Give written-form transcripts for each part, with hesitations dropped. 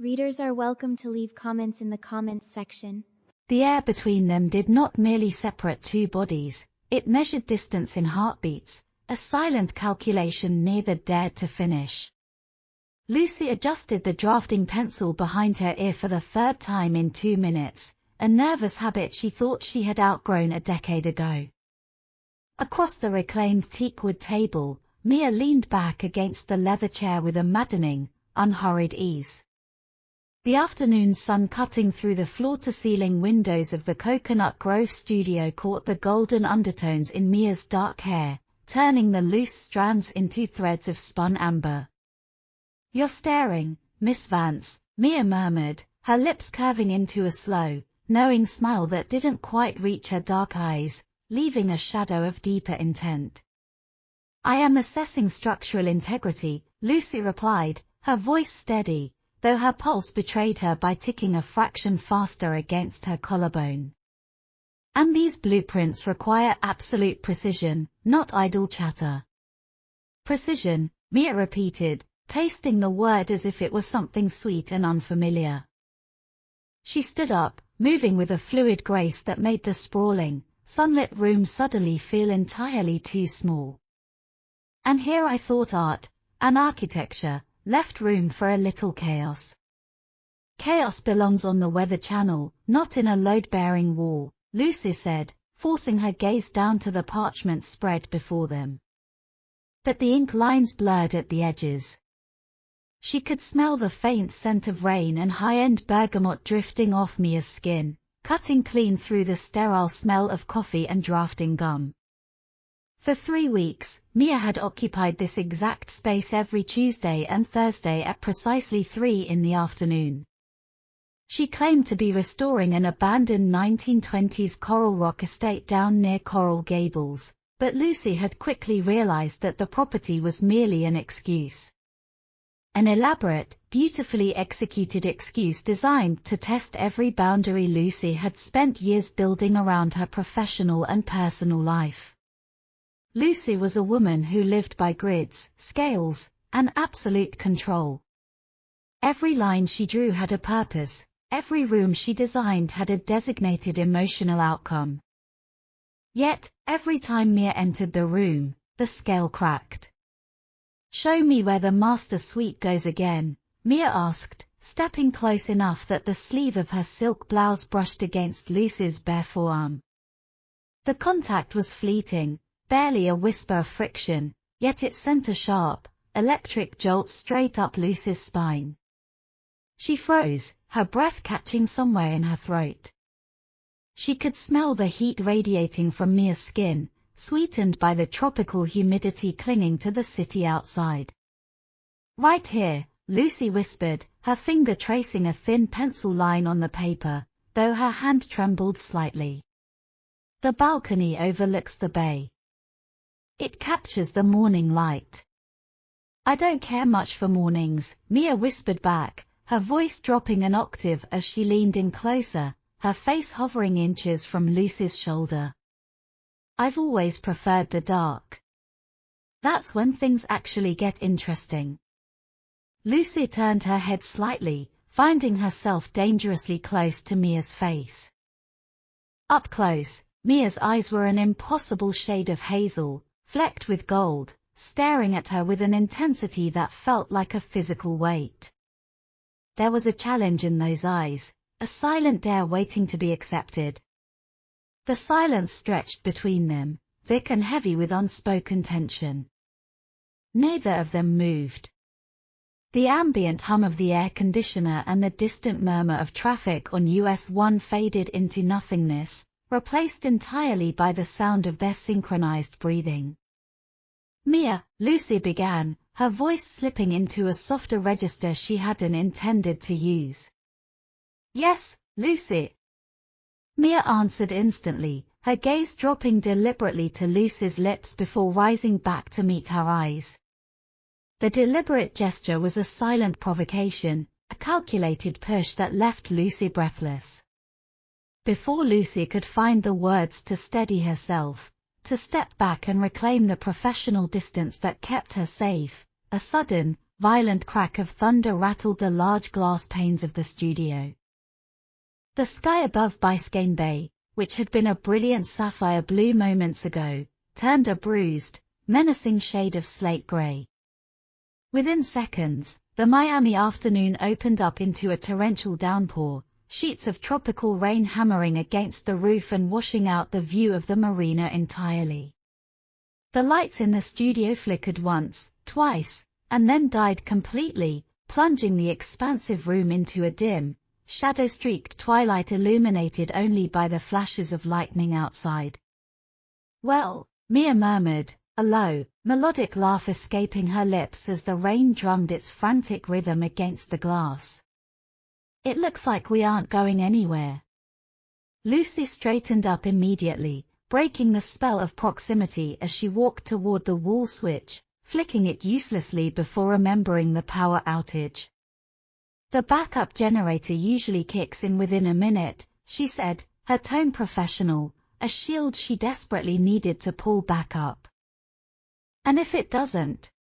Readers are welcome to leave comments in the comments section. The air between them did not merely separate two bodies, it measured distance in heartbeats, a silent calculation neither dared to finish. Lucy adjusted the drafting pencil behind her ear for the third time in 2 minutes, a nervous habit she thought she had outgrown a decade ago. Across the reclaimed teakwood table, Mia leaned back against the leather chair with a maddening, unhurried ease. The afternoon sun cutting through the floor-to-ceiling windows of the Coconut Grove studio caught the golden undertones in Mia's dark hair, turning the loose strands into threads of spun amber. "You're staring, Miss Vance," Mia murmured, her lips curving into a slow, knowing smile that didn't quite reach her dark eyes, leaving a shadow of deeper intent. "I am assessing structural integrity," Lucy replied, her voice steady, though her pulse betrayed her by ticking a fraction faster against her collarbone. "And these blueprints require absolute precision, not idle chatter." "Precision," Mia repeated, tasting the word as if it was something sweet and unfamiliar. She stood up, moving with a fluid grace that made the sprawling, sunlit room suddenly feel entirely too small. "And here I thought art, and architecture, left room for a little chaos." "Chaos belongs on the Weather Channel, not in a load-bearing wall," Lucy said, forcing her gaze down to the parchment spread before them. But the ink lines blurred at the edges. She could smell the faint scent of rain and high-end bergamot drifting off Mia's skin, cutting clean through the sterile smell of coffee and drafting gum. For 3 weeks, Mia had occupied this exact space every Tuesday and Thursday at precisely 3 in the afternoon. She claimed to be restoring an abandoned 1920s Coral Rock estate down near Coral Gables, but Lucy had quickly realized that the property was merely an excuse. An elaborate, beautifully executed excuse designed to test every boundary Lucy had spent years building around her professional and personal life. Lucy was a woman who lived by grids, scales, and absolute control. Every line she drew had a purpose, every room she designed had a designated emotional outcome. Yet, every time Mia entered the room, the scale cracked. "Show me where the master suite goes again," Mia asked, stepping close enough that the sleeve of her silk blouse brushed against Lucy's bare forearm. The contact was fleeting, barely a whisper of friction, yet it sent a sharp, electric jolt straight up Lucy's spine. She froze, her breath catching somewhere in her throat. She could smell the heat radiating from Mia's skin, sweetened by the tropical humidity clinging to the city outside. "Right here," Lucy whispered, her finger tracing a thin pencil line on the paper, though her hand trembled slightly. "The balcony overlooks the bay. It captures the morning light." "I don't care much for mornings," Mia whispered back, her voice dropping an octave as she leaned in closer, her face hovering inches from Lucy's shoulder. "I've always preferred the dark. That's when things actually get interesting." Lucy turned her head slightly, finding herself dangerously close to Mia's face. Up close, Mia's eyes were an impossible shade of hazel, flecked with gold, staring at her with an intensity that felt like a physical weight. There was a challenge in those eyes, a silent dare waiting to be accepted. The silence stretched between them, thick and heavy with unspoken tension. Neither of them moved. The ambient hum of the air conditioner and the distant murmur of traffic on US 1 faded into nothingness, replaced entirely by the sound of their synchronized breathing. "Mia," Lucy began, her voice slipping into a softer register she hadn't intended to use. "Yes, Lucy." Mia answered instantly, her gaze dropping deliberately to Lucy's lips before rising back to meet her eyes. The deliberate gesture was a silent provocation, a calculated push that left Lucy breathless. Before Lucy could find the words to steady herself, to step back and reclaim the professional distance that kept her safe, a sudden, violent crack of thunder rattled the large glass panes of the studio. The sky above Biscayne Bay, which had been a brilliant sapphire blue moments ago, turned a bruised, menacing shade of slate gray. Within seconds, the Miami afternoon opened up into a torrential downpour, sheets of tropical rain hammering against the roof and washing out the view of the marina entirely. The lights in the studio flickered once, twice, and then died completely, plunging the expansive room into a dim, shadow-streaked twilight illuminated only by the flashes of lightning outside. "Well," Mia murmured, a low, melodic laugh escaping her lips as the rain drummed its frantic rhythm against the glass. "It looks like we aren't going anywhere." Lucy straightened up immediately, breaking the spell of proximity as she walked toward the wall switch, flicking it uselessly before remembering the power outage. "The backup generator usually kicks in within a minute," she said, her tone professional, a shield she desperately needed to pull back up. "And if it doesn't?"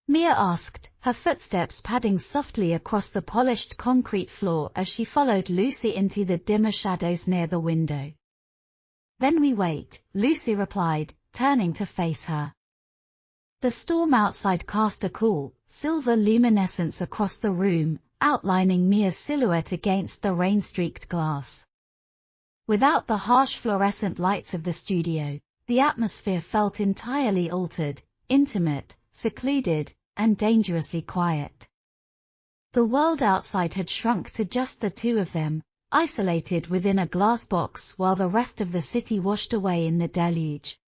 Mia asked, her footsteps padding softly across the polished concrete floor as she followed Lucy into the dimmer shadows near the window. "Then we wait," Lucy replied, turning to face her. The storm outside cast a cool, silver luminescence across the room, outlining Mia's silhouette against the rain-streaked glass. Without the harsh fluorescent lights of the studio, the atmosphere felt entirely altered, intimate, secluded, and dangerously quiet. The world outside had shrunk to just the two of them, isolated within a glass box while the rest of the city washed away in the deluge.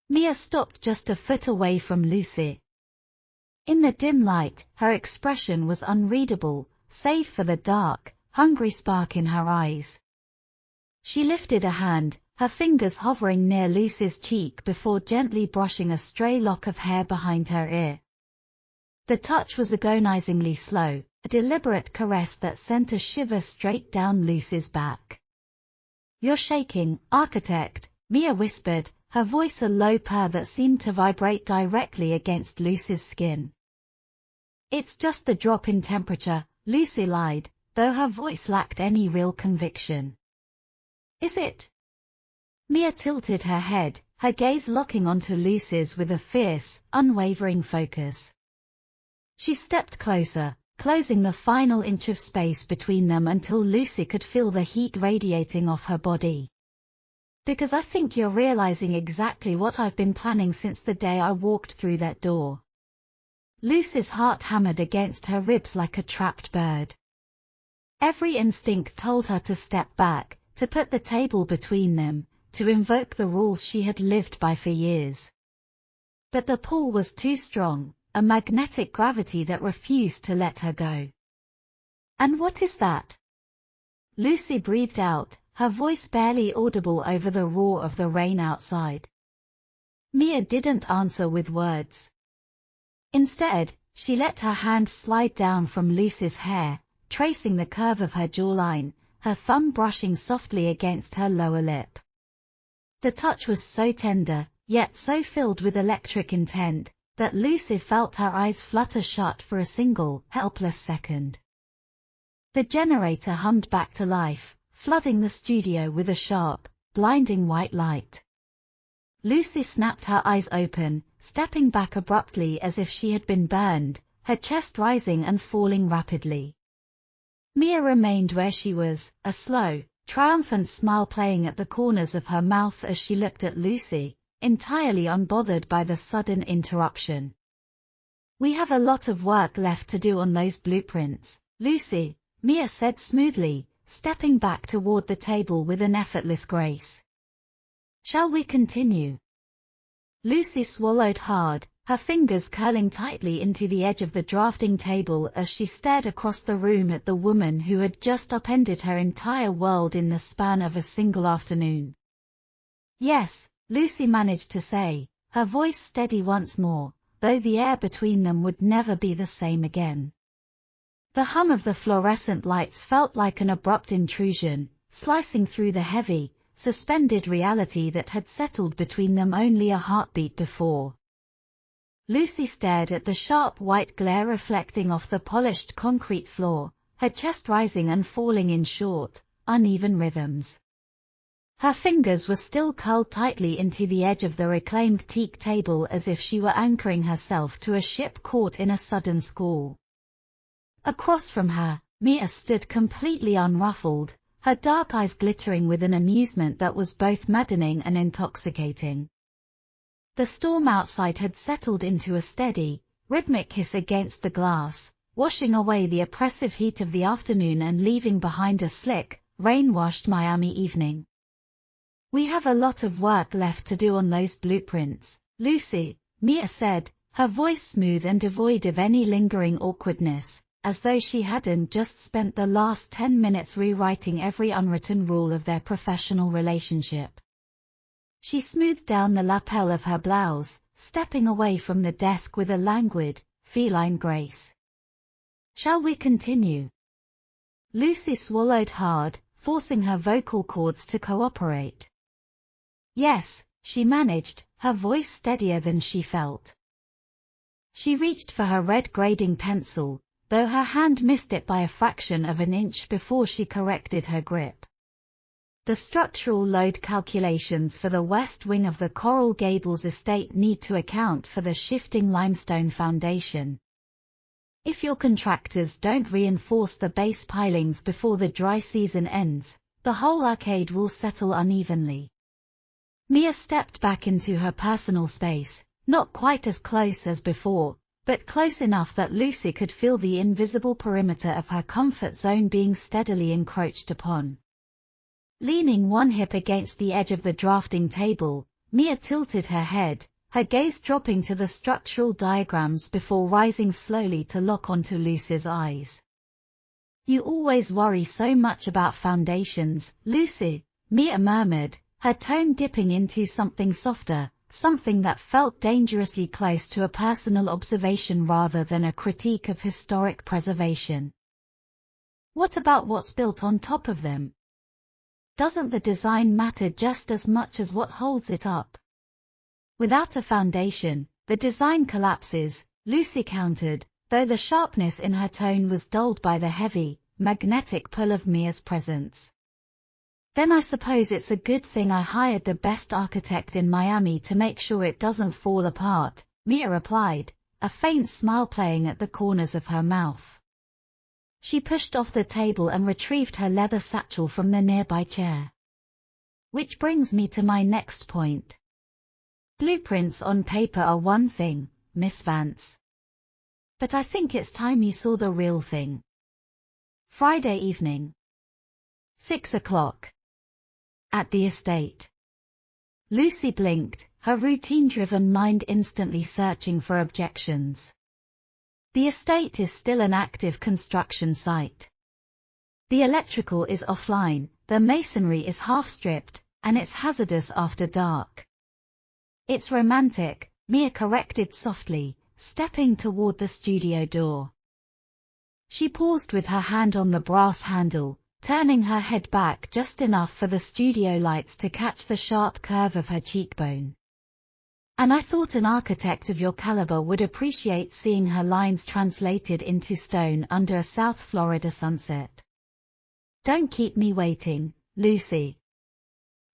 Mia stopped just a foot away from Lucy. In the dim light, her expression was unreadable, save for the dark, hungry spark in her eyes. She lifted a hand, her fingers hovering near Lucy's cheek before gently brushing a stray lock of hair behind her ear. The touch was agonizingly slow, a deliberate caress that sent a shiver straight down Lucy's back. "You're shaking, architect," Mia whispered, her voice a low purr that seemed to vibrate directly against Lucy's skin. "It's just the drop in temperature," Lucy lied, though her voice lacked any real conviction. "Is it?" Mia tilted her head, her gaze locking onto Lucy's with a fierce, unwavering focus. She stepped closer, closing the final inch of space between them until Lucy could feel the heat radiating off her body. "Because I think you're realizing exactly what I've been planning since the day I walked through that door." Lucy's heart hammered against her ribs like a trapped bird. Every instinct told her to step back, to put the table between them, to invoke the rules she had lived by for years. But the pull was too strong, a magnetic gravity that refused to let her go. "And what is that?" Lucy breathed out, her voice barely audible over the roar of the rain outside. Mia didn't answer with words. Instead, she let her hand slide down from Lucy's hair, tracing the curve of her jawline, her thumb brushing softly against her lower lip. The touch was so tender, yet so filled with electric intent, that Lucy felt her eyes flutter shut for a single, helpless second. The generator hummed back to life, flooding the studio with a sharp, blinding white light. Lucy snapped her eyes open, stepping back abruptly as if she had been burned, her chest rising and falling rapidly. Mia remained where she was, a slow, triumphant smile playing at the corners of her mouth as she looked at Lucy, entirely unbothered by the sudden interruption. "We have a lot of work left to do on those blueprints, Lucy," Mia said smoothly, stepping back toward the table with an effortless grace. "Shall we continue?" Lucy swallowed hard, her fingers curling tightly into the edge of the drafting table as she stared across the room at the woman who had just upended her entire world in the span of a single afternoon. "Yes," Lucy managed to say, her voice steady once more, though the air between them would never be the same again. The hum of the fluorescent lights felt like an abrupt intrusion, slicing through the heavy, suspended reality that had settled between them only a heartbeat before. Lucy stared at the sharp white glare reflecting off the polished concrete floor, her chest rising and falling in short, uneven rhythms. Her fingers were still curled tightly into the edge of the reclaimed teak table as if she were anchoring herself to a ship caught in a sudden squall. Across from her, Mia stood completely unruffled, her dark eyes glittering with an amusement that was both maddening and intoxicating. The storm outside had settled into a steady, rhythmic hiss against the glass, washing away the oppressive heat of the afternoon and leaving behind a slick, rain-washed Miami evening. "We have a lot of work left to do on those blueprints, Lucy," Mia said, her voice smooth and devoid of any lingering awkwardness, as though she hadn't just spent the last 10 minutes rewriting every unwritten rule of their professional relationship. She smoothed down the lapel of her blouse, stepping away from the desk with a languid, feline grace. "Shall we continue?" Lucy swallowed hard, forcing her vocal cords to cooperate. "Yes," she managed, her voice steadier than she felt. She reached for her red grading pencil, though her hand missed it by a fraction of an inch before she corrected her grip. The structural load calculations for the west wing of the Coral Gables estate need to account for the shifting limestone foundation. If your contractors don't reinforce the base pilings before the dry season ends, the whole arcade will settle unevenly. Mia stepped back into her personal space, not quite as close as before, but close enough that Lucy could feel the invisible perimeter of her comfort zone being steadily encroached upon. Leaning one hip against the edge of the drafting table, Mia tilted her head, her gaze dropping to the structural diagrams before rising slowly to lock onto Lucy's eyes. "You always worry so much about foundations, Lucy," Mia murmured, her tone dipping into something softer, something that felt dangerously close to a personal observation rather than a critique of historic preservation. "What about what's built on top of them? Doesn't the design matter just as much as what holds it up?" "Without a foundation, the design collapses," Lucy countered, though the sharpness in her tone was dulled by the heavy, magnetic pull of Mia's presence. "Then I suppose it's a good thing I hired the best architect in Miami to make sure it doesn't fall apart," Mia replied, a faint smile playing at the corners of her mouth. She pushed off the table and retrieved her leather satchel from the nearby chair. "Which brings me to my next point. Blueprints on paper are one thing, Miss Vance. But I think it's time you saw the real thing." Friday evening. 6 o'clock. At the estate. Lucy blinked, her routine-driven mind instantly searching for objections. The estate is still an active construction site. The electrical is offline, the masonry is half-stripped, and it's hazardous after dark. "It's romantic," Mia corrected softly, stepping toward the studio door. She paused with her hand on the brass handle, turning her head back just enough for the studio lights to catch the sharp curve of her cheekbone. "And I thought an architect of your caliber would appreciate seeing her lines translated into stone under a South Florida sunset. Don't keep me waiting, Lucy."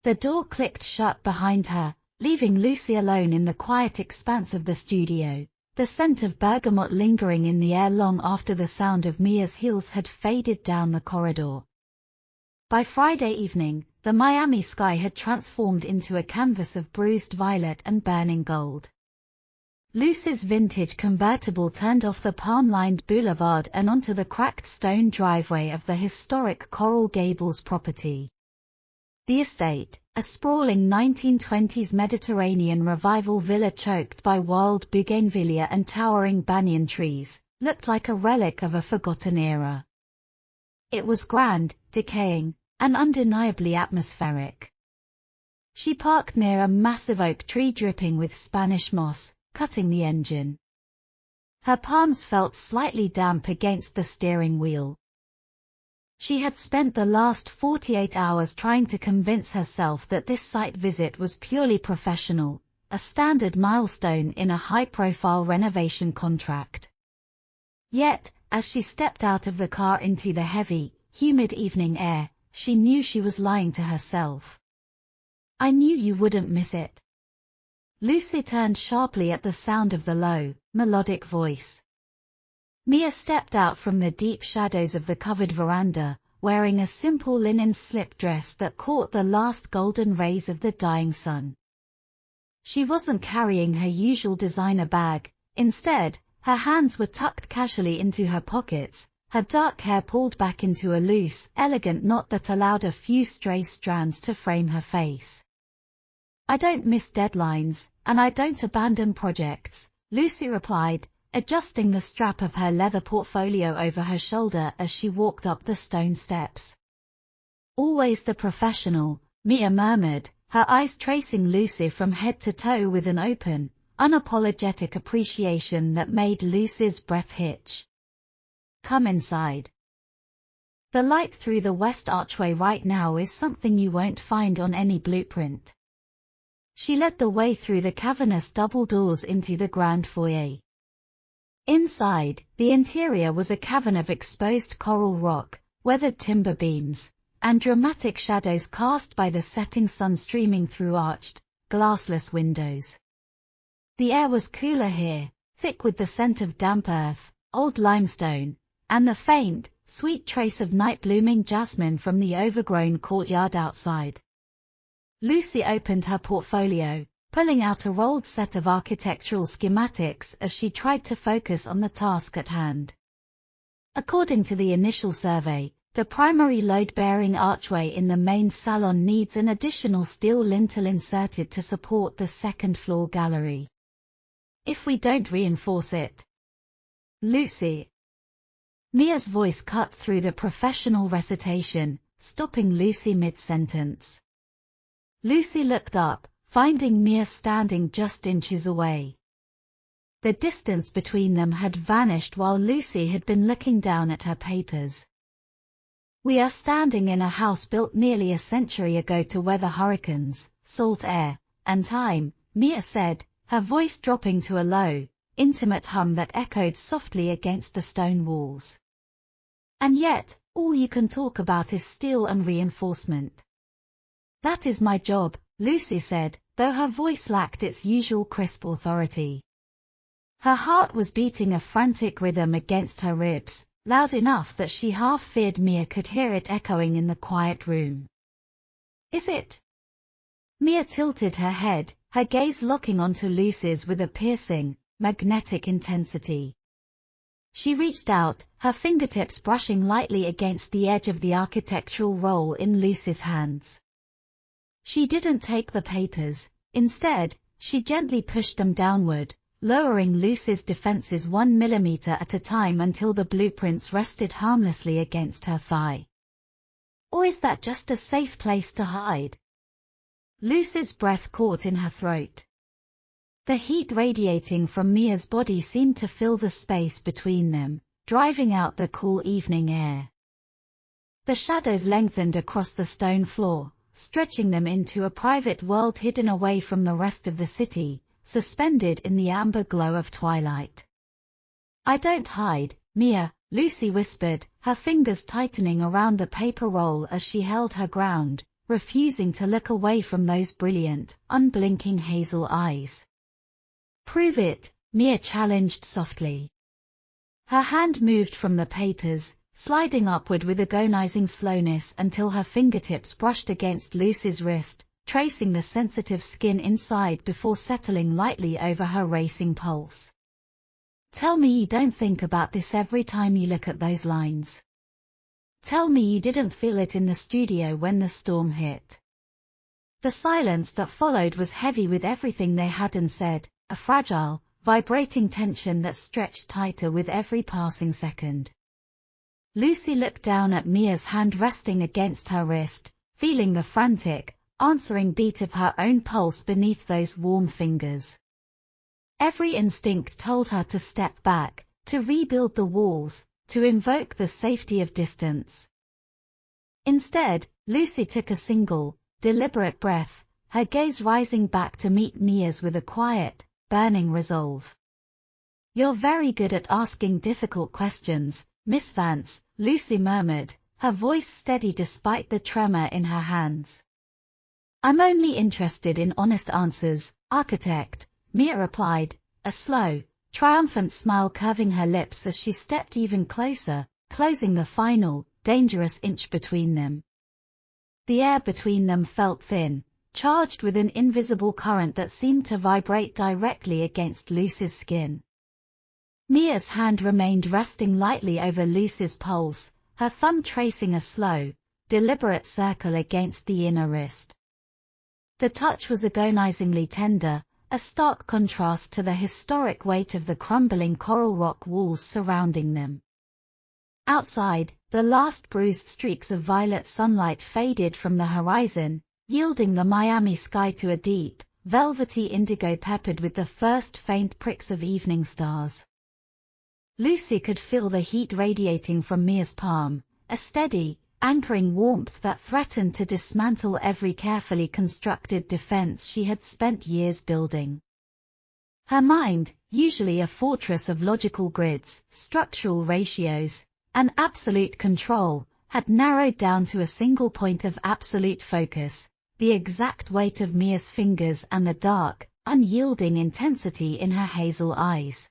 The door clicked shut behind her, leaving Lucy alone in the quiet expanse of the studio, the scent of bergamot lingering in the air long after the sound of Mia's heels had faded down the corridor. By Friday evening, the Miami sky had transformed into a canvas of bruised violet and burning gold. Lucy's vintage convertible turned off the palm-lined boulevard and onto the cracked stone driveway of the historic Coral Gables property. The estate, a sprawling 1920s Mediterranean revival villa choked by wild bougainvillea and towering banyan trees, looked like a relic of a forgotten era. It was grand, decaying, and undeniably atmospheric. She parked near a massive oak tree dripping with Spanish moss, cutting the engine. Her palms felt slightly damp against the steering wheel. She had spent the last 48 hours trying to convince herself that this site visit was purely professional, a standard milestone in a high-profile renovation contract. Yet, as she stepped out of the car into the heavy, humid evening air, she knew she was lying to herself. "I knew you wouldn't miss it." Lucy turned sharply at the sound of the low, melodic voice. Mia stepped out from the deep shadows of the covered veranda, wearing a simple linen slip dress that caught the last golden rays of the dying sun. She wasn't carrying her usual designer bag. Instead, her hands were tucked casually into her pockets, her dark hair pulled back into a loose, elegant knot that allowed a few stray strands to frame her face. "I don't miss deadlines, and I don't abandon projects," Lucy replied, adjusting the strap of her leather portfolio over her shoulder as she walked up the stone steps. "Always the professional," Mia murmured, her eyes tracing Lucy from head to toe with an open, unapologetic appreciation that made Lucy's breath hitch. "Come inside. The light through the west archway right now is something you won't find on any blueprint." She led the way through the cavernous double doors into the grand foyer. Inside, the interior was a cavern of exposed coral rock, weathered timber beams, and dramatic shadows cast by the setting sun streaming through arched, glassless windows. The air was cooler here, thick with the scent of damp earth, old limestone, and the faint, sweet trace of night-blooming jasmine from the overgrown courtyard outside. Lucy opened her portfolio, pulling out a rolled set of architectural schematics as she tried to focus on the task at hand. According to the initial survey, the primary load-bearing archway in the main salon needs an additional steel lintel inserted to support the second-floor gallery. "If we don't reinforce it." "Lucy." Mia's voice cut through the professional recitation, stopping Lucy mid-sentence. Lucy looked up, finding Mia standing just inches away. The distance between them had vanished while Lucy had been looking down at her papers. "We are standing in a house built nearly a century ago to weather hurricanes, salt air, and time," Mia said, her voice dropping to a low, intimate hum that echoed softly against the stone walls. "And yet, all you can talk about is steel and reinforcement." "That is my job," Lucy said, though her voice lacked its usual crisp authority. Her heart was beating a frantic rhythm against her ribs, loud enough that she half feared Mia could hear it echoing in the quiet room. "Is it?" Mia tilted her head, her gaze locking onto Lucy's with a piercing, magnetic intensity. She reached out, her fingertips brushing lightly against the edge of the architectural roll in Lucy's hands. She didn't take the papers. Instead, she gently pushed them downward, lowering Lucy's defenses 1 millimeter at a time until the blueprints rested harmlessly against her thigh. "Or is that just a safe place to hide?" Lucy's breath caught in her throat. The heat radiating from Mia's body seemed to fill the space between them, driving out the cool evening air. The shadows lengthened across the stone floor, stretching them into a private world hidden away from the rest of the city, suspended in the amber glow of twilight. "I don't hide, Mia," Lucy whispered, her fingers tightening around the paper roll as she held her ground, refusing to look away from those brilliant, unblinking hazel eyes. "Prove it," Mia challenged softly. Her hand moved from the papers, sliding upward with agonizing slowness until her fingertips brushed against Lucy's wrist, tracing the sensitive skin inside before settling lightly over her racing pulse. "Tell me you don't think about this every time you look at those lines. Tell me you didn't feel it in the studio when the storm hit." The silence that followed was heavy with everything they hadn't said, a fragile, vibrating tension that stretched tighter with every passing second. Lucy looked down at Mia's hand resting against her wrist, feeling the frantic, answering beat of her own pulse beneath those warm fingers. Every instinct told her to step back, to rebuild the walls, to invoke the safety of distance. Instead, Lucy took a single, deliberate breath, her gaze rising back to meet Mia's with a quiet, burning resolve. "You're very good at asking difficult questions, Miss Vance," Lucy murmured, her voice steady despite the tremor in her hands. "I'm only interested in honest answers, architect," Mia replied, a slow, triumphant smile curving her lips as she stepped even closer, closing the final, dangerous inch between them. The air between them felt thin, charged with an invisible current that seemed to vibrate directly against Lucy's skin. Mia's hand remained resting lightly over Lucy's pulse, her thumb tracing a slow, deliberate circle against the inner wrist. The touch was agonizingly tender, a stark contrast to the historic weight of the crumbling coral rock walls surrounding them. Outside, the last bruised streaks of violet sunlight faded from the horizon, yielding the Miami sky to a deep, velvety indigo peppered with the first faint pricks of evening stars. Lucy could feel the heat radiating from Mia's palm, a steady, anchoring warmth that threatened to dismantle every carefully constructed defense she had spent years building. Her mind, usually a fortress of logical grids, structural ratios, and absolute control, had narrowed down to a single point of absolute focus, the exact weight of Mia's fingers and the dark, unyielding intensity in her hazel eyes.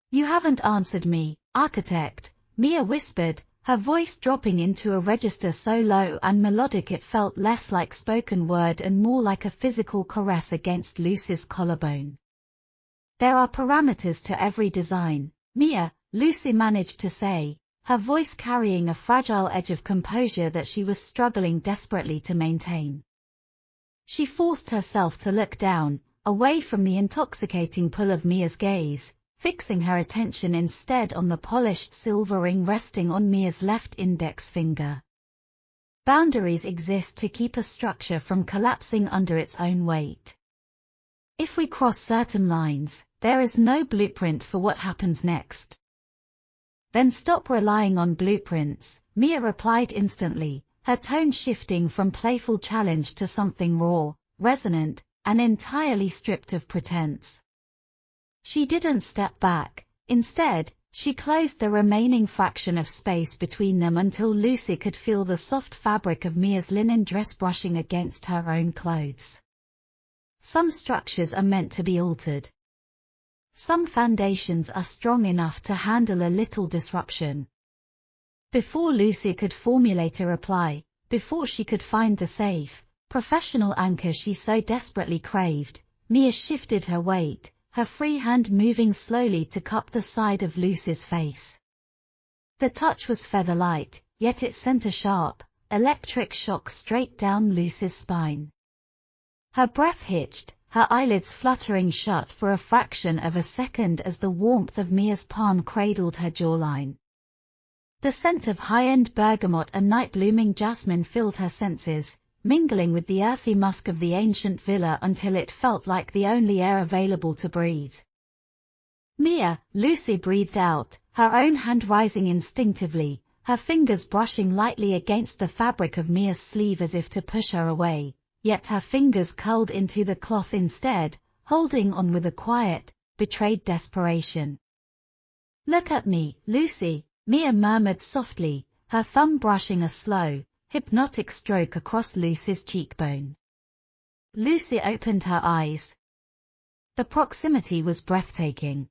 "You haven't answered me, architect," Mia whispered, her voice dropping into a register so low and melodic it felt less like spoken word and more like a physical caress against Lucy's collarbone. "There are parameters to every design, Mia," Lucy managed to say, her voice carrying a fragile edge of composure that she was struggling desperately to maintain. She forced herself to look down, away from the intoxicating pull of Mia's gaze, fixing her attention instead on the polished silver ring resting on Mia's left index finger. Boundaries exist to keep a structure from collapsing under its own weight. If we cross certain lines, there is no blueprint for what happens next. "Then stop relying on blueprints," Mia replied instantly, her tone shifting from playful challenge to something raw, resonant, and entirely stripped of pretense. She didn't step back. Instead, she closed the remaining fraction of space between them until Lucy could feel the soft fabric of Mia's linen dress brushing against her own clothes. Some structures are meant to be altered. Some foundations are strong enough to handle a little disruption. Before Lucy could formulate a reply, before she could find the safe, professional anchor she so desperately craved, Mia shifted her weight, her free hand moving slowly to cup the side of Lucy's face. The touch was feather-light, yet it sent a sharp, electric shock straight down Lucy's spine. Her breath hitched, her eyelids fluttering shut for a fraction of a second as the warmth of Mia's palm cradled her jawline. The scent of high-end bergamot and night-blooming jasmine filled her senses, mingling with the earthy musk of the ancient villa until it felt like the only air available to breathe. "Mia," Lucy breathed out, her own hand rising instinctively, her fingers brushing lightly against the fabric of Mia's sleeve as if to push her away, yet her fingers curled into the cloth instead, holding on with a quiet, betrayed desperation. "Look at me, Lucy," Mia murmured softly, her thumb brushing a slow, hypnotic stroke across Lucy's cheekbone. Lucy opened her eyes. The proximity was breathtaking.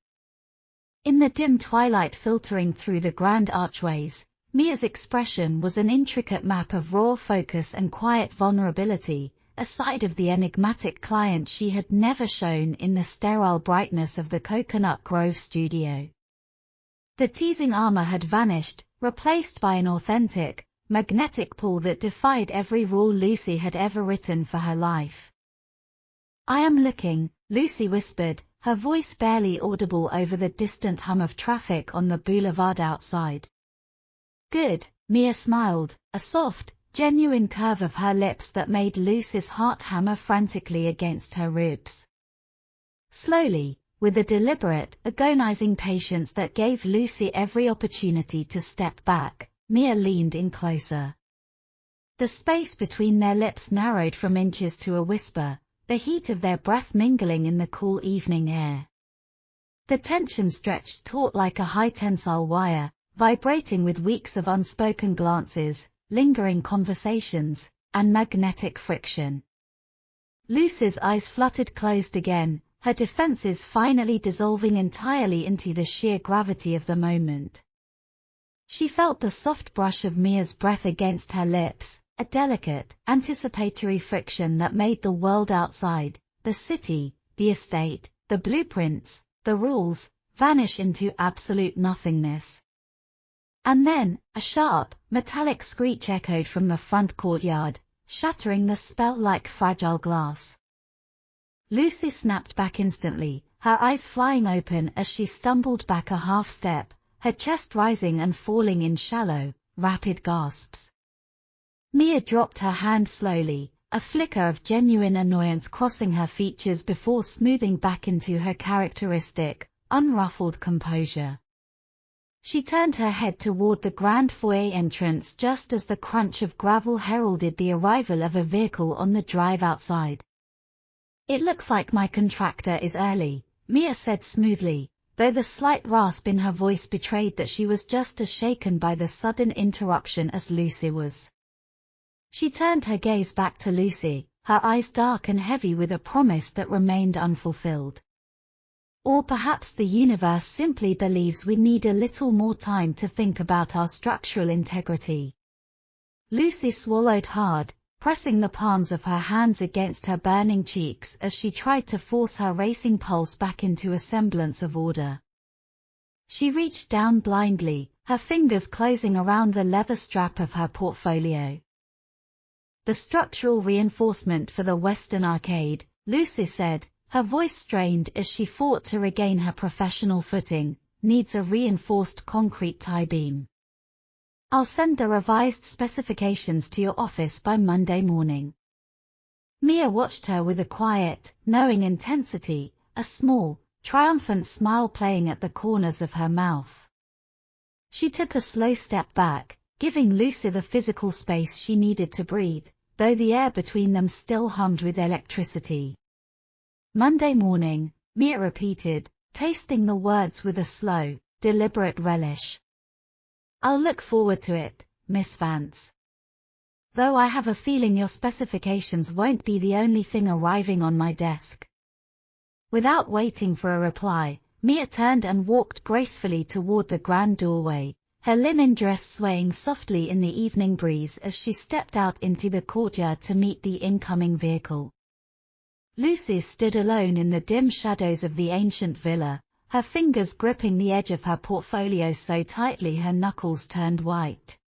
In the dim twilight filtering through the grand archways, Mia's expression was an intricate map of raw focus and quiet vulnerability, a side of the enigmatic client she had never shown in the sterile brightness of the Coconut Grove studio. The teasing armor had vanished, replaced by an authentic, magnetic pull that defied every rule Lucy had ever written for her life. "I am looking," Lucy whispered, her voice barely audible over the distant hum of traffic on the boulevard outside. "Good," Mia smiled, a soft, genuine curve of her lips that made Lucy's heart hammer frantically against her ribs. Slowly, with a deliberate, agonizing patience that gave Lucy every opportunity to step back, Mia leaned in closer. The space between their lips narrowed from inches to a whisper, the heat of their breath mingling in the cool evening air. The tension stretched taut like a high-tensile wire, vibrating with weeks of unspoken glances, lingering conversations, and magnetic friction. Lucy's eyes fluttered closed again, her defenses finally dissolving entirely into the sheer gravity of the moment. She felt the soft brush of Mia's breath against her lips, a delicate, anticipatory friction that made the world outside, the city, the estate, the blueprints, the rules, vanish into absolute nothingness. And then, a sharp, metallic screech echoed from the front courtyard, shattering the spell like fragile glass. Lucy snapped back instantly, her eyes flying open as she stumbled back a half step, her chest rising and falling in shallow, rapid gasps. Mia dropped her hand slowly, a flicker of genuine annoyance crossing her features before smoothing back into her characteristic, unruffled composure. She turned her head toward the grand foyer entrance just as the crunch of gravel heralded the arrival of a vehicle on the drive outside. "It looks like my contractor is early," Mia said smoothly, though the slight rasp in her voice betrayed that she was just as shaken by the sudden interruption as Lucy was. She turned her gaze back to Lucy, her eyes dark and heavy with a promise that remained unfulfilled. Or perhaps the universe simply believes we need a little more time to think about our structural integrity. Lucy swallowed hard, pressing the palms of her hands against her burning cheeks as she tried to force her racing pulse back into a semblance of order. She reached down blindly, her fingers closing around the leather strap of her portfolio. "The structural reinforcement for the Western Arcade," Lucy said, her voice strained as she fought to regain her professional footing, "needs a reinforced concrete tie beam. I'll send the revised specifications to your office by Monday morning." Mia watched her with a quiet, knowing intensity, a small, triumphant smile playing at the corners of her mouth. She took a slow step back, giving Lucy the physical space she needed to breathe, though the air between them still hummed with electricity. "Monday morning," Mia repeated, tasting the words with a slow, deliberate relish. "I'll look forward to it, Miss Vance. Though I have a feeling your specifications won't be the only thing arriving on my desk." Without waiting for a reply, Mia turned and walked gracefully toward the grand doorway, her linen dress swaying softly in the evening breeze as she stepped out into the courtyard to meet the incoming vehicle. Lucy stood alone in the dim shadows of the ancient villa, her fingers gripping the edge of her portfolio so tightly her knuckles turned white.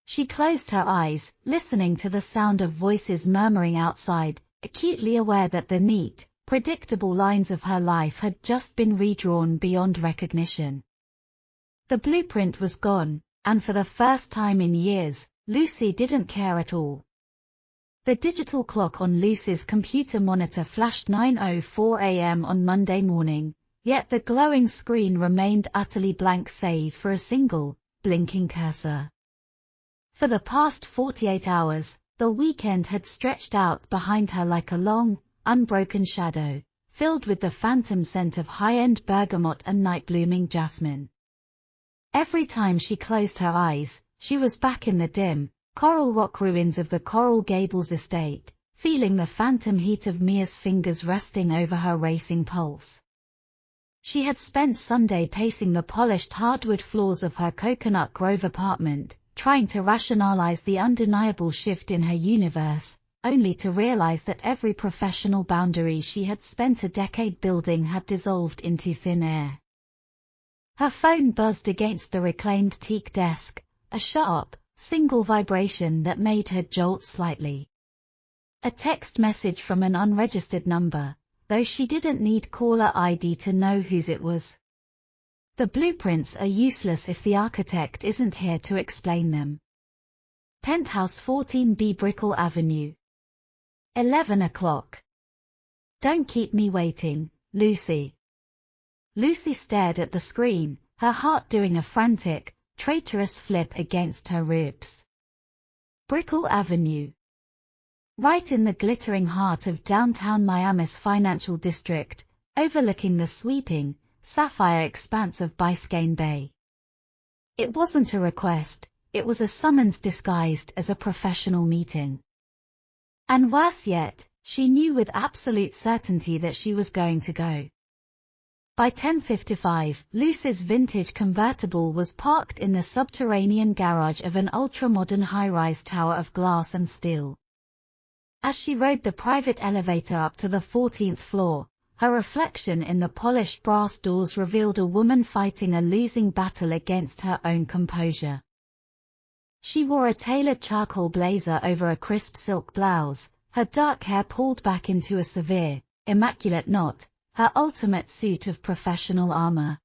She closed her eyes, listening to the sound of voices murmuring outside, acutely aware that the neat, predictable lines of her life had just been redrawn beyond recognition. The blueprint was gone, and for the first time in years, Lucy didn't care at all. The digital clock on Lucy's computer monitor flashed 9:04 a.m. on Monday morning, yet the glowing screen remained utterly blank save for a single, blinking cursor. For the past 48 hours, the weekend had stretched out behind her like a long, unbroken shadow, filled with the phantom scent of high-end bergamot and night-blooming jasmine. Every time she closed her eyes, she was back in the dim, coral rock ruins of the Coral Gables estate, feeling the phantom heat of Mia's fingers resting over her racing pulse. She had spent Sunday pacing the polished hardwood floors of her Coconut Grove apartment, trying to rationalize the undeniable shift in her universe, only to realize that every professional boundary she had spent a decade building had dissolved into thin air. Her phone buzzed against the reclaimed teak desk, a sharp, single vibration that made her jolt slightly. A text message from an unregistered number, though she didn't need caller ID to know whose it was. The blueprints are useless if the architect isn't here to explain them. Penthouse 14B Brickell Avenue. 11 o'clock. Don't keep me waiting, Lucy. Lucy stared at the screen, her heart doing a frantic, traitorous flip against her ribs. Brickell Avenue. Right in the glittering heart of downtown Miami's financial district, overlooking the sweeping, sapphire expanse of Biscayne Bay. It wasn't a request, it was a summons disguised as a professional meeting. And worse yet, she knew with absolute certainty that she was going to go. By 10:55, Lucy's vintage convertible was parked in the subterranean garage of an ultra-modern high-rise tower of glass and steel. As she rode the private elevator up to the 14th floor, her reflection in the polished brass doors revealed a woman fighting a losing battle against her own composure. She wore a tailored charcoal blazer over a crisp silk blouse, her dark hair pulled back into a severe, immaculate knot, her ultimate suit of professional armor.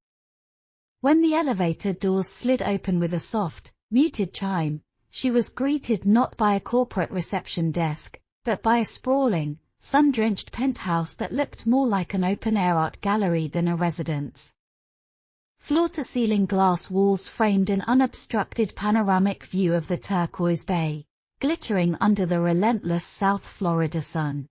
When the elevator doors slid open with a soft, muted chime, she was greeted not by a corporate reception desk, but by a sprawling, sun-drenched penthouse that looked more like an open-air art gallery than a residence. Floor-to-ceiling glass walls framed an unobstructed panoramic view of the turquoise bay, glittering under the relentless South Florida sun.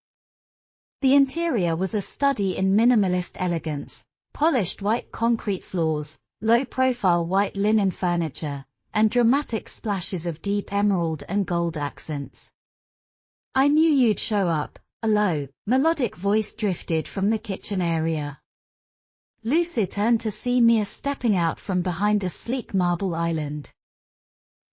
The interior was a study in minimalist elegance, polished white concrete floors, low-profile white linen furniture, and dramatic splashes of deep emerald and gold accents. "I knew you'd show up," a low, melodic voice drifted from the kitchen area. Lucy turned to see Mia stepping out from behind a sleek marble island.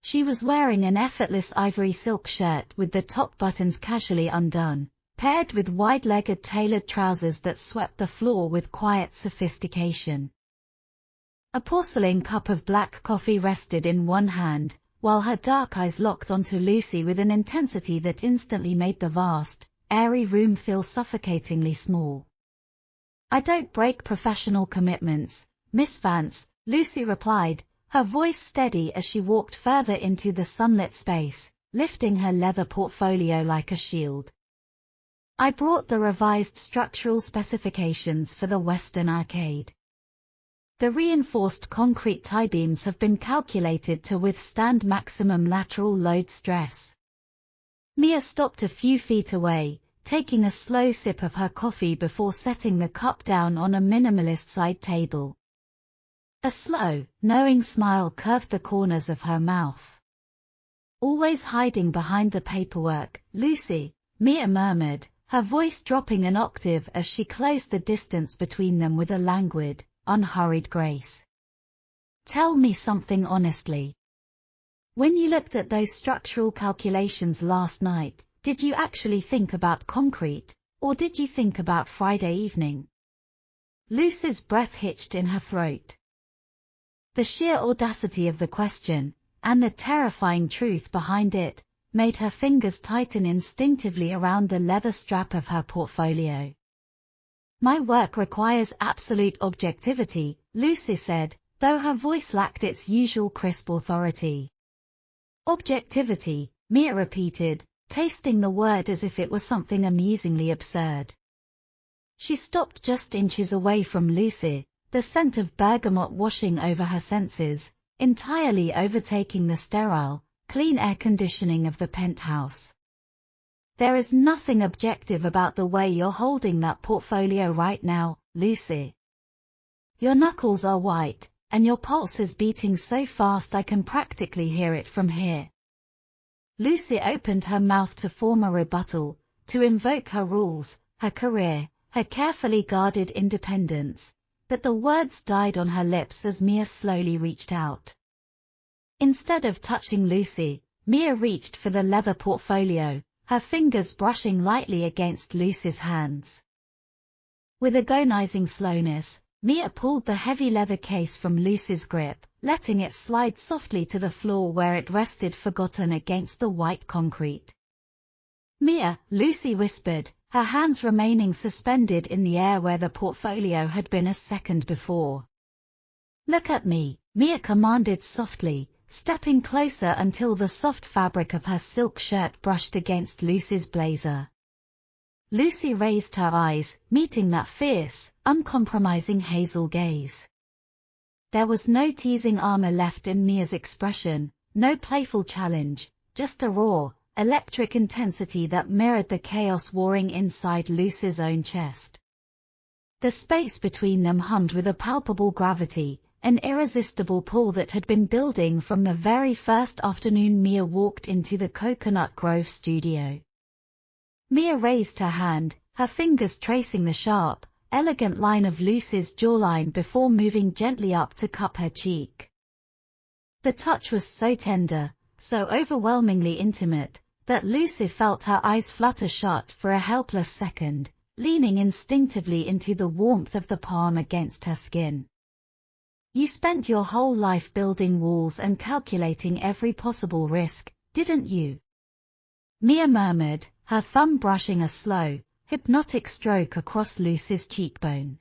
She was wearing an effortless ivory silk shirt with the top buttons casually undone, paired with wide-legged tailored trousers that swept the floor with quiet sophistication. A porcelain cup of black coffee rested in one hand, while her dark eyes locked onto Lucy with an intensity that instantly made the vast, airy room feel suffocatingly small. "I don't break professional commitments, Miss Vance," Lucy replied, her voice steady as she walked further into the sunlit space, lifting her leather portfolio like a shield. "I brought the revised structural specifications for the Western Arcade. The reinforced concrete tie beams have been calculated to withstand maximum lateral load stress." Mia stopped a few feet away, taking a slow sip of her coffee before setting the cup down on a minimalist side table. A slow, knowing smile curved the corners of her mouth. "Always hiding behind the paperwork, Lucy," Mia murmured, her voice dropping an octave as she closed the distance between them with a languid, unhurried grace. "Tell me something honestly. When you looked at those structural calculations last night, did you actually think about concrete, or did you think about Friday evening?" Lucy's breath hitched in her throat. The sheer audacity of the question, and the terrifying truth behind it, made her fingers tighten instinctively around the leather strap of her portfolio. "My work requires absolute objectivity," Lucy said, though her voice lacked its usual crisp authority. "Objectivity," Mia repeated, tasting the word as if it were something amusingly absurd. She stopped just inches away from Lucy, the scent of bergamot washing over her senses, entirely overtaking the sterile, clean air conditioning of the penthouse. "There is nothing objective about the way you're holding that portfolio right now, Lucy. Your knuckles are white, and your pulse is beating so fast I can practically hear it from here." Lucy opened her mouth to form a rebuttal, to invoke her rules, her career, her carefully guarded independence, but the words died on her lips as Mia slowly reached out. Instead of touching Lucy, Mia reached for the leather portfolio, her fingers brushing lightly against Lucy's hands. With agonizing slowness, Mia pulled the heavy leather case from Lucy's grip, letting it slide softly to the floor where it rested forgotten against the white concrete. "Mia," Lucy whispered, her hands remaining suspended in the air where the portfolio had been a second before. "Look at me," Mia commanded softly, stepping closer until the soft fabric of her silk shirt brushed against Lucy's blazer. Lucy raised her eyes, meeting that fierce, uncompromising hazel gaze. There was no teasing armor left in Mia's expression, no playful challenge, just a raw, electric intensity that mirrored the chaos warring inside Lucy's own chest. The space between them hummed with a palpable gravity, an irresistible pull that had been building from the very first afternoon Mia walked into the Coconut Grove studio. Mia raised her hand, her fingers tracing the sharp, elegant line of Lucy's jawline before moving gently up to cup her cheek. The touch was so tender, so overwhelmingly intimate, that Lucy felt her eyes flutter shut for a helpless second, leaning instinctively into the warmth of the palm against her skin. "You spent your whole life building walls and calculating every possible risk, didn't you?" Mia murmured, her thumb brushing a slow, hypnotic stroke across Lucy's cheekbone.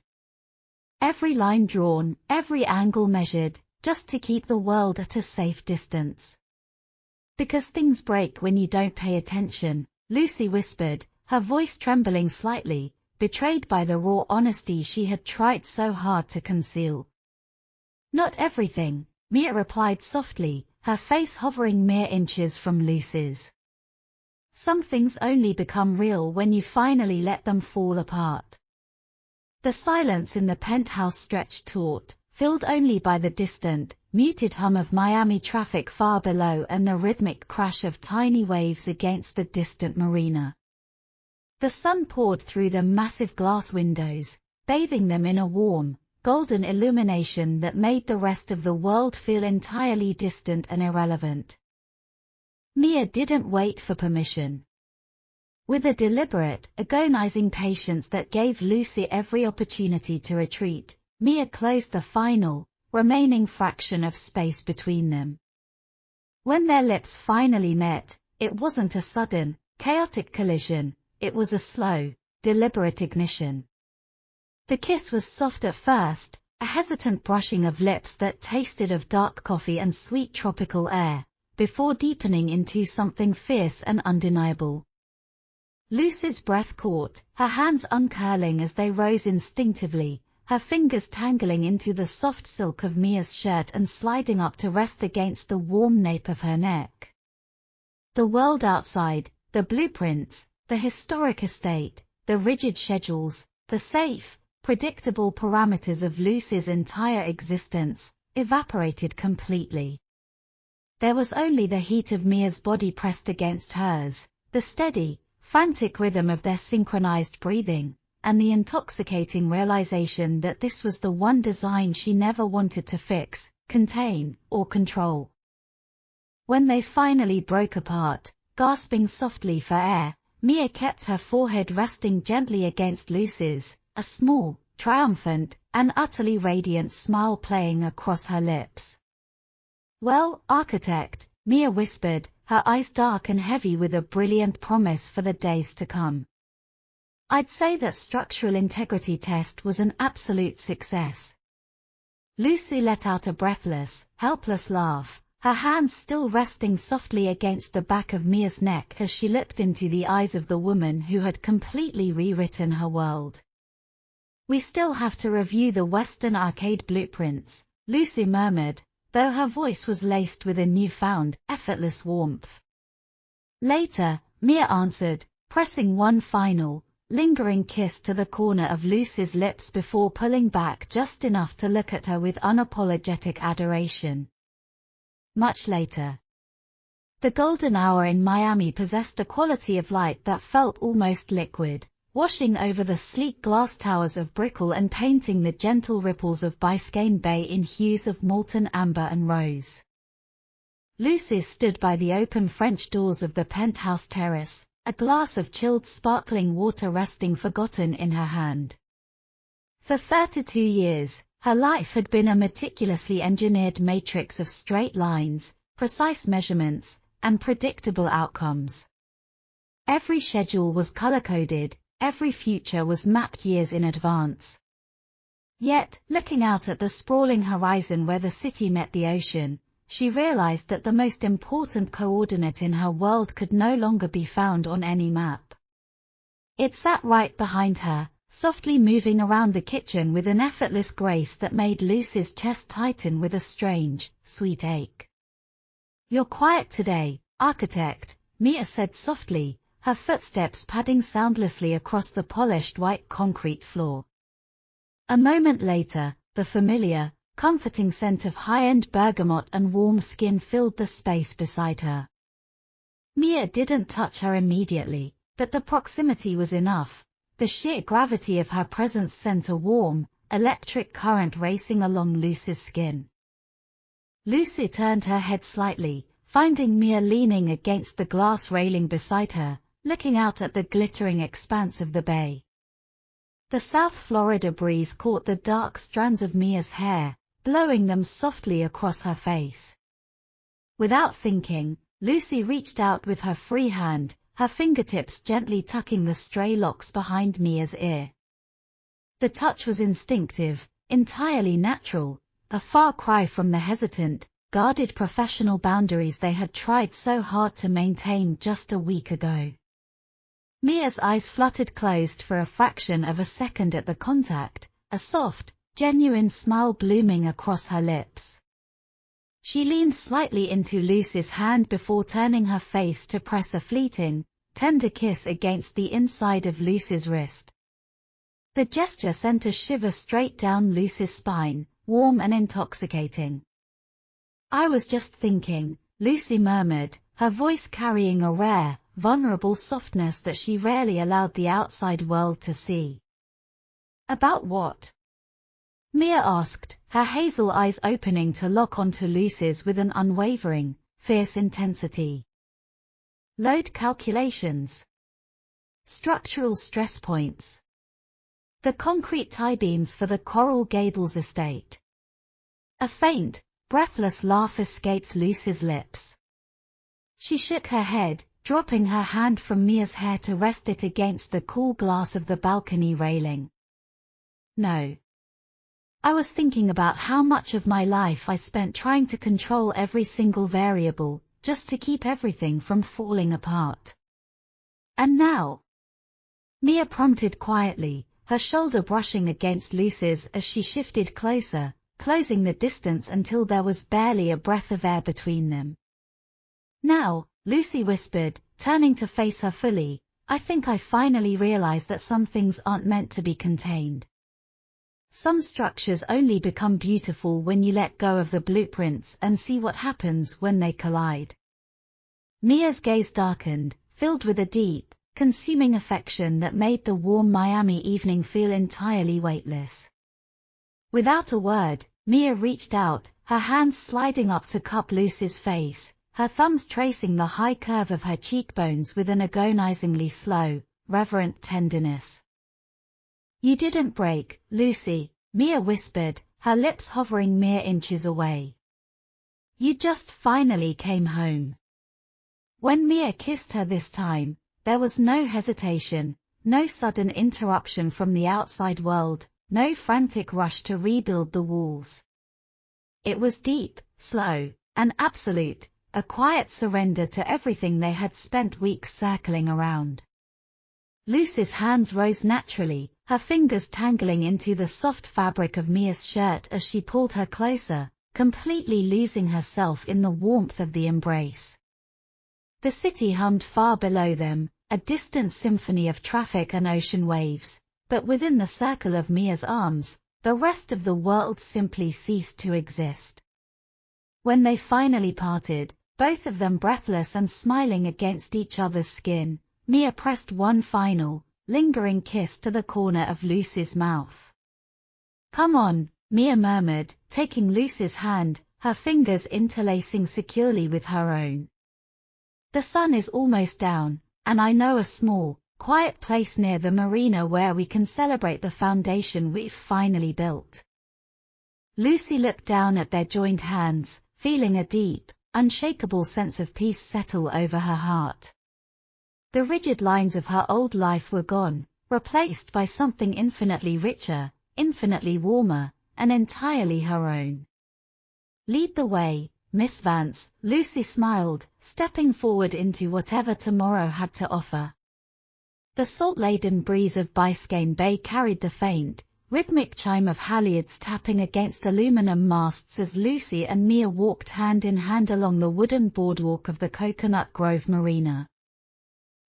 Every line drawn, every angle measured, just to keep the world at a safe distance. "Because things break when you don't pay attention," Lucy whispered, her voice trembling slightly, betrayed by the raw honesty she had tried so hard to conceal. "Not everything," Mia replied softly, her face hovering mere inches from Lucy's. "Some things only become real when you finally let them fall apart." The silence in the penthouse stretched taut, filled only by the distant, muted hum of Miami traffic far below and the rhythmic crash of tiny waves against the distant marina. The sun poured through the massive glass windows, bathing them in a warm, golden illumination that made the rest of the world feel entirely distant and irrelevant. Mia didn't wait for permission. With a deliberate, agonizing patience that gave Lucy every opportunity to retreat, Mia closed the final, remaining fraction of space between them. When their lips finally met, it wasn't a sudden, chaotic collision, it was a slow, deliberate ignition. The kiss was soft at first, a hesitant brushing of lips that tasted of dark coffee and sweet tropical air, before deepening into something fierce and undeniable. Lucy's breath caught, her hands uncurling as they rose instinctively, her fingers tangling into the soft silk of Mia's shirt and sliding up to rest against the warm nape of her neck. The world outside, the blueprints, the historic estate, the rigid schedules, the safe, predictable parameters of Lucy's entire existence, evaporated completely. There was only the heat of Mia's body pressed against hers, the steady, frantic rhythm of their synchronized breathing, and the intoxicating realization that this was the one design she never wanted to fix, contain, or control. When they finally broke apart, gasping softly for air, Mia kept her forehead resting gently against Lucy's, a small, triumphant, and utterly radiant smile playing across her lips. "Well, architect," Mia whispered, her eyes dark and heavy with a brilliant promise for the days to come. "I'd say that structural integrity test was an absolute success." Lucy let out a breathless, helpless laugh, her hands still resting softly against the back of Mia's neck as she looked into the eyes of the woman who had completely rewritten her world. "We still have to review the Western arcade blueprints," Lucy murmured, though her voice was laced with a newfound, effortless warmth. "Later," Mia answered, pressing one final, lingering kiss to the corner of Lucy's lips before pulling back just enough to look at her with unapologetic adoration. Much later. The golden hour in Miami possessed a quality of light that felt almost liquid, washing over the sleek glass towers of Brickell and painting the gentle ripples of Biscayne Bay in hues of molten amber and rose. Lucy stood by the open French doors of the penthouse terrace, a glass of chilled sparkling water resting forgotten in her hand. For 32 years, her life had been a meticulously engineered matrix of straight lines, precise measurements, and predictable outcomes. Every schedule was color-coded, every future was mapped years in advance. Yet, looking out at the sprawling horizon where the city met the ocean, she realized that the most important coordinate in her world could no longer be found on any map. It sat right behind her, softly moving around the kitchen with an effortless grace that made Lucy's chest tighten with a strange, sweet ache. "You're quiet today," Architect, Mia said softly, her footsteps padding soundlessly across the polished white concrete floor. A moment later, the familiar, comforting scent of high-end bergamot and warm skin filled the space beside her. Mia didn't touch her immediately, but the proximity was enough. The sheer gravity of her presence sent a warm, electric current racing along Lucy's skin. Lucy turned her head slightly, finding Mia leaning against the glass railing beside her, looking out at the glittering expanse of the bay. The South Florida breeze caught the dark strands of Mia's hair, blowing them softly across her face. Without thinking, Lucy reached out with her free hand, her fingertips gently tucking the stray locks behind Mia's ear. The touch was instinctive, entirely natural, a far cry from the hesitant, guarded professional boundaries they had tried so hard to maintain just a week ago. Mia's eyes fluttered closed for a fraction of a second at the contact, a soft, genuine smile blooming across her lips. She leaned slightly into Lucy's hand before turning her face to press a fleeting, tender kiss against the inside of Lucy's wrist. The gesture sent a shiver straight down Lucy's spine, warm and intoxicating. "I was just thinking," Lucy murmured, her voice carrying a rare, vulnerable softness that she rarely allowed the outside world to see. "About what?" Mia asked, her hazel eyes opening to lock onto Lucy's with an unwavering, fierce intensity. "Load calculations. Structural stress points. The concrete tie-beams for the Coral Gables estate." A faint, breathless laugh escaped Lucy's lips. She shook her head, dropping her hand from Mia's hair to rest it against the cool glass of the balcony railing. "No. I was thinking about how much of my life I spent trying to control every single variable, just to keep everything from falling apart. And now?" Mia prompted quietly, her shoulder brushing against Lucy's as she shifted closer, closing the distance until there was barely a breath of air between them. "Now," Lucy whispered, turning to face her fully, "I think I finally realize that some things aren't meant to be contained. Some structures only become beautiful when you let go of the blueprints and see what happens when they collide." Mia's gaze darkened, filled with a deep, consuming affection that made the warm Miami evening feel entirely weightless. Without a word, Mia reached out, her hands sliding up to cup Lucy's face, her thumbs tracing the high curve of her cheekbones with an agonizingly slow, reverent tenderness. "You didn't break, Lucy," Mia whispered, her lips hovering mere inches away. "You just finally came home." When Mia kissed her this time, there was no hesitation, no sudden interruption from the outside world, no frantic rush to rebuild the walls. It was deep, slow, and absolute, a quiet surrender to everything they had spent weeks circling around. Lucy's hands rose naturally, her fingers tangling into the soft fabric of Mia's shirt as she pulled her closer, completely losing herself in the warmth of the embrace. The city hummed far below them, a distant symphony of traffic and ocean waves, but within the circle of Mia's arms, the rest of the world simply ceased to exist. When they finally parted, both of them breathless and smiling against each other's skin, Mia pressed one final, lingering kiss to the corner of Lucy's mouth. "Come on," Mia murmured, taking Lucy's hand, her fingers interlacing securely with her own. "The sun is almost down, and I know a small, quiet place near the marina where we can celebrate the foundation we've finally built." Lucy looked down at their joined hands, feeling a deep, unshakable sense of peace settle over her heart. The rigid lines of her old life were gone, replaced by something infinitely richer, infinitely warmer, and entirely her own. "Lead the way, Miss Vance," Lucy smiled, stepping forward into whatever tomorrow had to offer. The salt-laden breeze of Biscayne Bay carried the faint, rhythmic chime of halyards tapping against aluminum masts as Lucy and Mia walked hand in hand along the wooden boardwalk of the Coconut Grove Marina.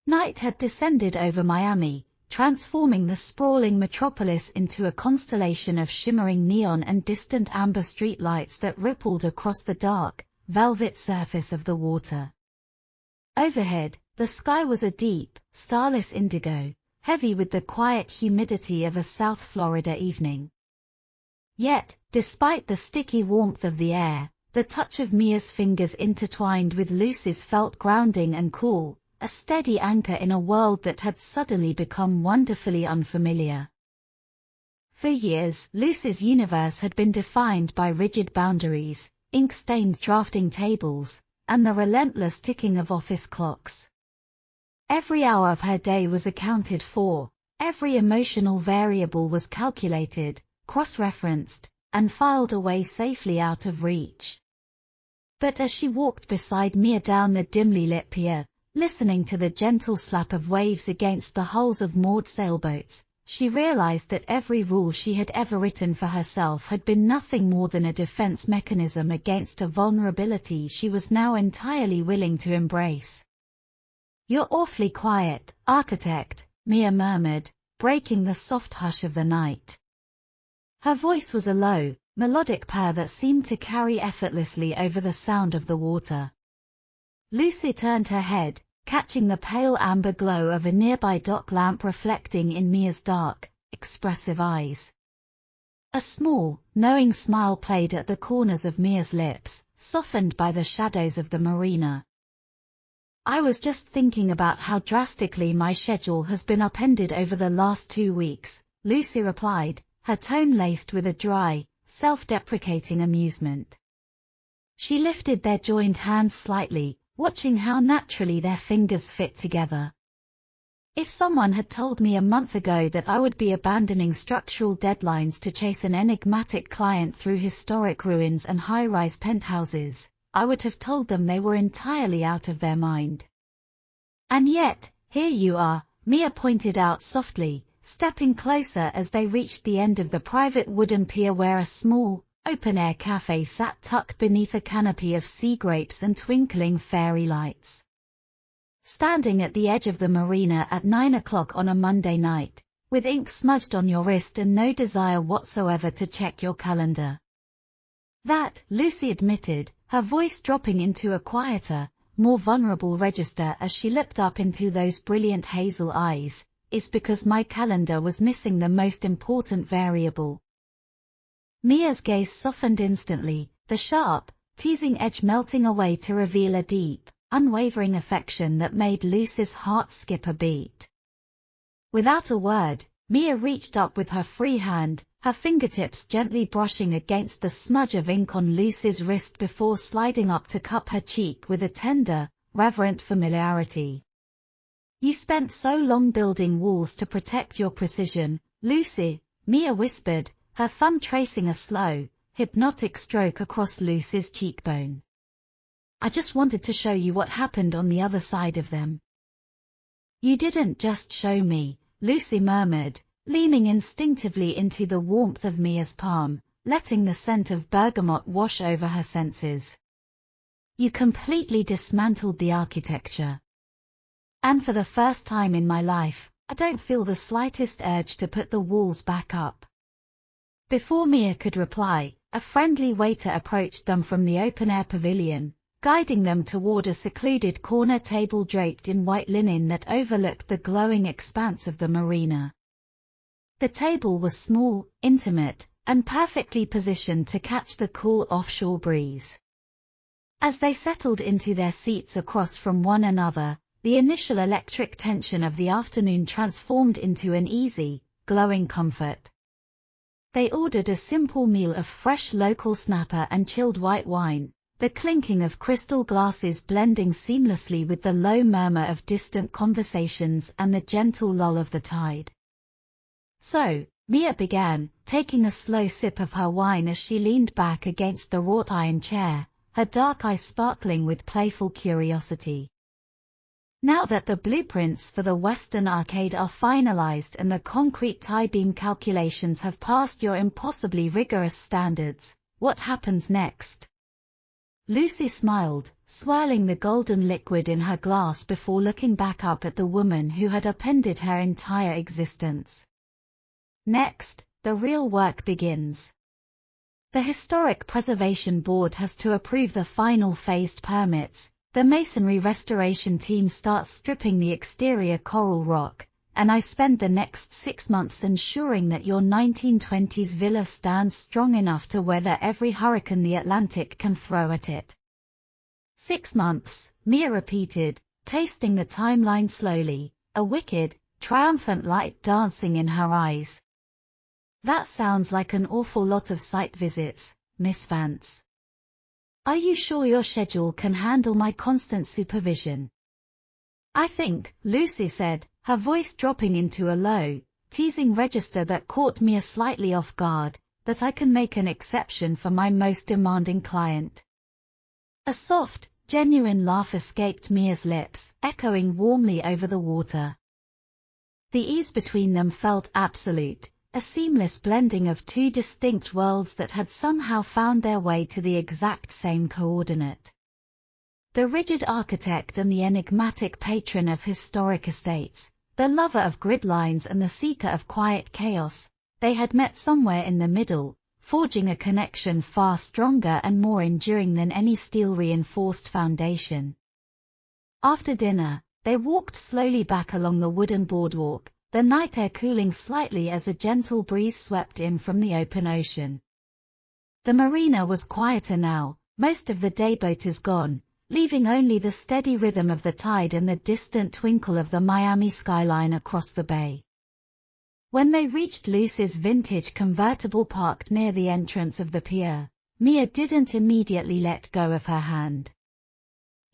Night had descended over Miami, transforming the sprawling metropolis into a constellation of shimmering neon and distant amber streetlights that rippled across the dark, velvet surface of the water. Overhead, the sky was a deep, starless indigo, heavy with the quiet humidity of a South Florida evening. Yet, despite the sticky warmth of the air, the touch of Mia's fingers intertwined with Lucy's felt grounding and cool, a steady anchor in a world that had suddenly become wonderfully unfamiliar. For years, Lucy's universe had been defined by rigid boundaries, ink-stained drafting tables, and the relentless ticking of office clocks. Every hour of her day was accounted for, every emotional variable was calculated, cross-referenced, and filed away safely out of reach. But as she walked beside Mia down the dimly lit pier, listening to the gentle slap of waves against the hulls of moored sailboats, she realized that every rule she had ever written for herself had been nothing more than a defense mechanism against a vulnerability she was now entirely willing to embrace. "You're awfully quiet, architect," Mia murmured, breaking the soft hush of the night. Her voice was a low, melodic purr that seemed to carry effortlessly over the sound of the water. Lucy turned her head, catching the pale amber glow of a nearby dock lamp reflecting in Mia's dark, expressive eyes. A small, knowing smile played at the corners of Mia's lips, softened by the shadows of the marina. "I was just thinking about how drastically my schedule has been upended over the last 2 weeks," Lucy replied, her tone laced with a dry, self-deprecating amusement. She lifted their joined hands slightly, watching how naturally their fingers fit together. "If someone had told me a month ago that I would be abandoning structural deadlines to chase an enigmatic client through historic ruins and high-rise penthouses, I would have told them they were entirely out of their mind. And yet, here you are," Mia pointed out softly, stepping closer as they reached the end of the private wooden pier where a small, open-air cafe sat tucked beneath a canopy of sea grapes and twinkling fairy lights. Standing at the edge of the marina at 9 o'clock on a Monday night, with ink smudged on your wrist and no desire whatsoever to check your calendar. "That," Lucy admitted, her voice dropping into a quieter, more vulnerable register as she looked up into those brilliant hazel eyes, "is because my calendar was missing the most important variable." Mia's gaze softened instantly, the sharp, teasing edge melting away to reveal a deep, unwavering affection that made Lucy's heart skip a beat. Without a word, Mia reached up with her free hand, her fingertips gently brushing against the smudge of ink on Lucy's wrist before sliding up to cup her cheek with a tender, reverent familiarity. "You spent so long building walls to protect your precision, Lucy," Mia whispered, her thumb tracing a slow, hypnotic stroke across Lucy's cheekbone. "I just wanted to show you what happened on the other side of them." "You didn't just show me," Lucy murmured, leaning instinctively into the warmth of Mia's palm, letting the scent of bergamot wash over her senses. "You completely dismantled the architecture. And for the first time in my life, I don't feel the slightest urge to put the walls back up." Before Mia could reply, a friendly waiter approached them from the open-air pavilion, guiding them toward a secluded corner table draped in white linen that overlooked the glowing expanse of the marina. The table was small, intimate, and perfectly positioned to catch the cool offshore breeze. As they settled into their seats across from one another, the initial electric tension of the afternoon transformed into an easy, glowing comfort. They ordered a simple meal of fresh local snapper and chilled white wine, the clinking of crystal glasses blending seamlessly with the low murmur of distant conversations and the gentle lull of the tide. "So," Mia began, taking a slow sip of her wine as she leaned back against the wrought iron chair, her dark eyes sparkling with playful curiosity. Now that the blueprints for the Western Arcade are finalized and the concrete tie beam calculations have passed your impossibly rigorous standards, what happens next? Lucy smiled, swirling the golden liquid in her glass before looking back up at the woman who had upended her entire existence. Next, the real work begins. The Historic Preservation Board has to approve the final phased permits. The masonry restoration team starts stripping the exterior coral rock, and I spend the next 6 months ensuring that your 1920s villa stands strong enough to weather every hurricane the Atlantic can throw at it. 6 months, Mia repeated, tasting the timeline slowly, a wicked, triumphant light dancing in her eyes. That sounds like an awful lot of site visits, Miss Vance. Are you sure your schedule can handle my constant supervision? I think, Lucy said, her voice dropping into a low, teasing register that caught Mia slightly off guard, that I can make an exception for my most demanding client. A soft, genuine laugh escaped Mia's lips, echoing warmly over the water. The ease between them felt absolute. A seamless blending of two distinct worlds that had somehow found their way to the exact same coordinate. The rigid architect and the enigmatic patron of historic estates, the lover of grid lines and the seeker of quiet chaos, they had met somewhere in the middle, forging a connection far stronger and more enduring than any steel-reinforced foundation. After dinner, they walked slowly back along the wooden boardwalk, the night air cooling slightly as a gentle breeze swept in from the open ocean. The marina was quieter now, most of the dayboaters gone, leaving only the steady rhythm of the tide and the distant twinkle of the Miami skyline across the bay. When they reached Lucy's vintage convertible parked near the entrance of the pier, Mia didn't immediately let go of her hand.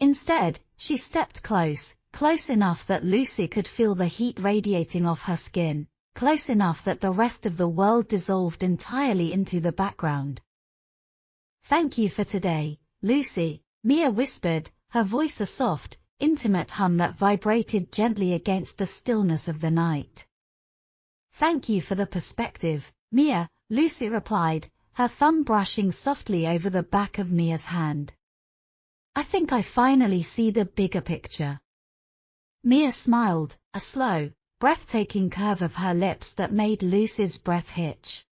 Instead, she stepped close enough that Lucy could feel the heat radiating off her skin, close enough that the rest of the world dissolved entirely into the background. Thank you for today, Lucy, Mia whispered, her voice a soft, intimate hum that vibrated gently against the stillness of the night. Thank you for the perspective, Mia, Lucy replied, her thumb brushing softly over the back of Mia's hand. I think I finally see the bigger picture. Mia smiled, a slow, breathtaking curve of her lips that made Lucy's breath hitch.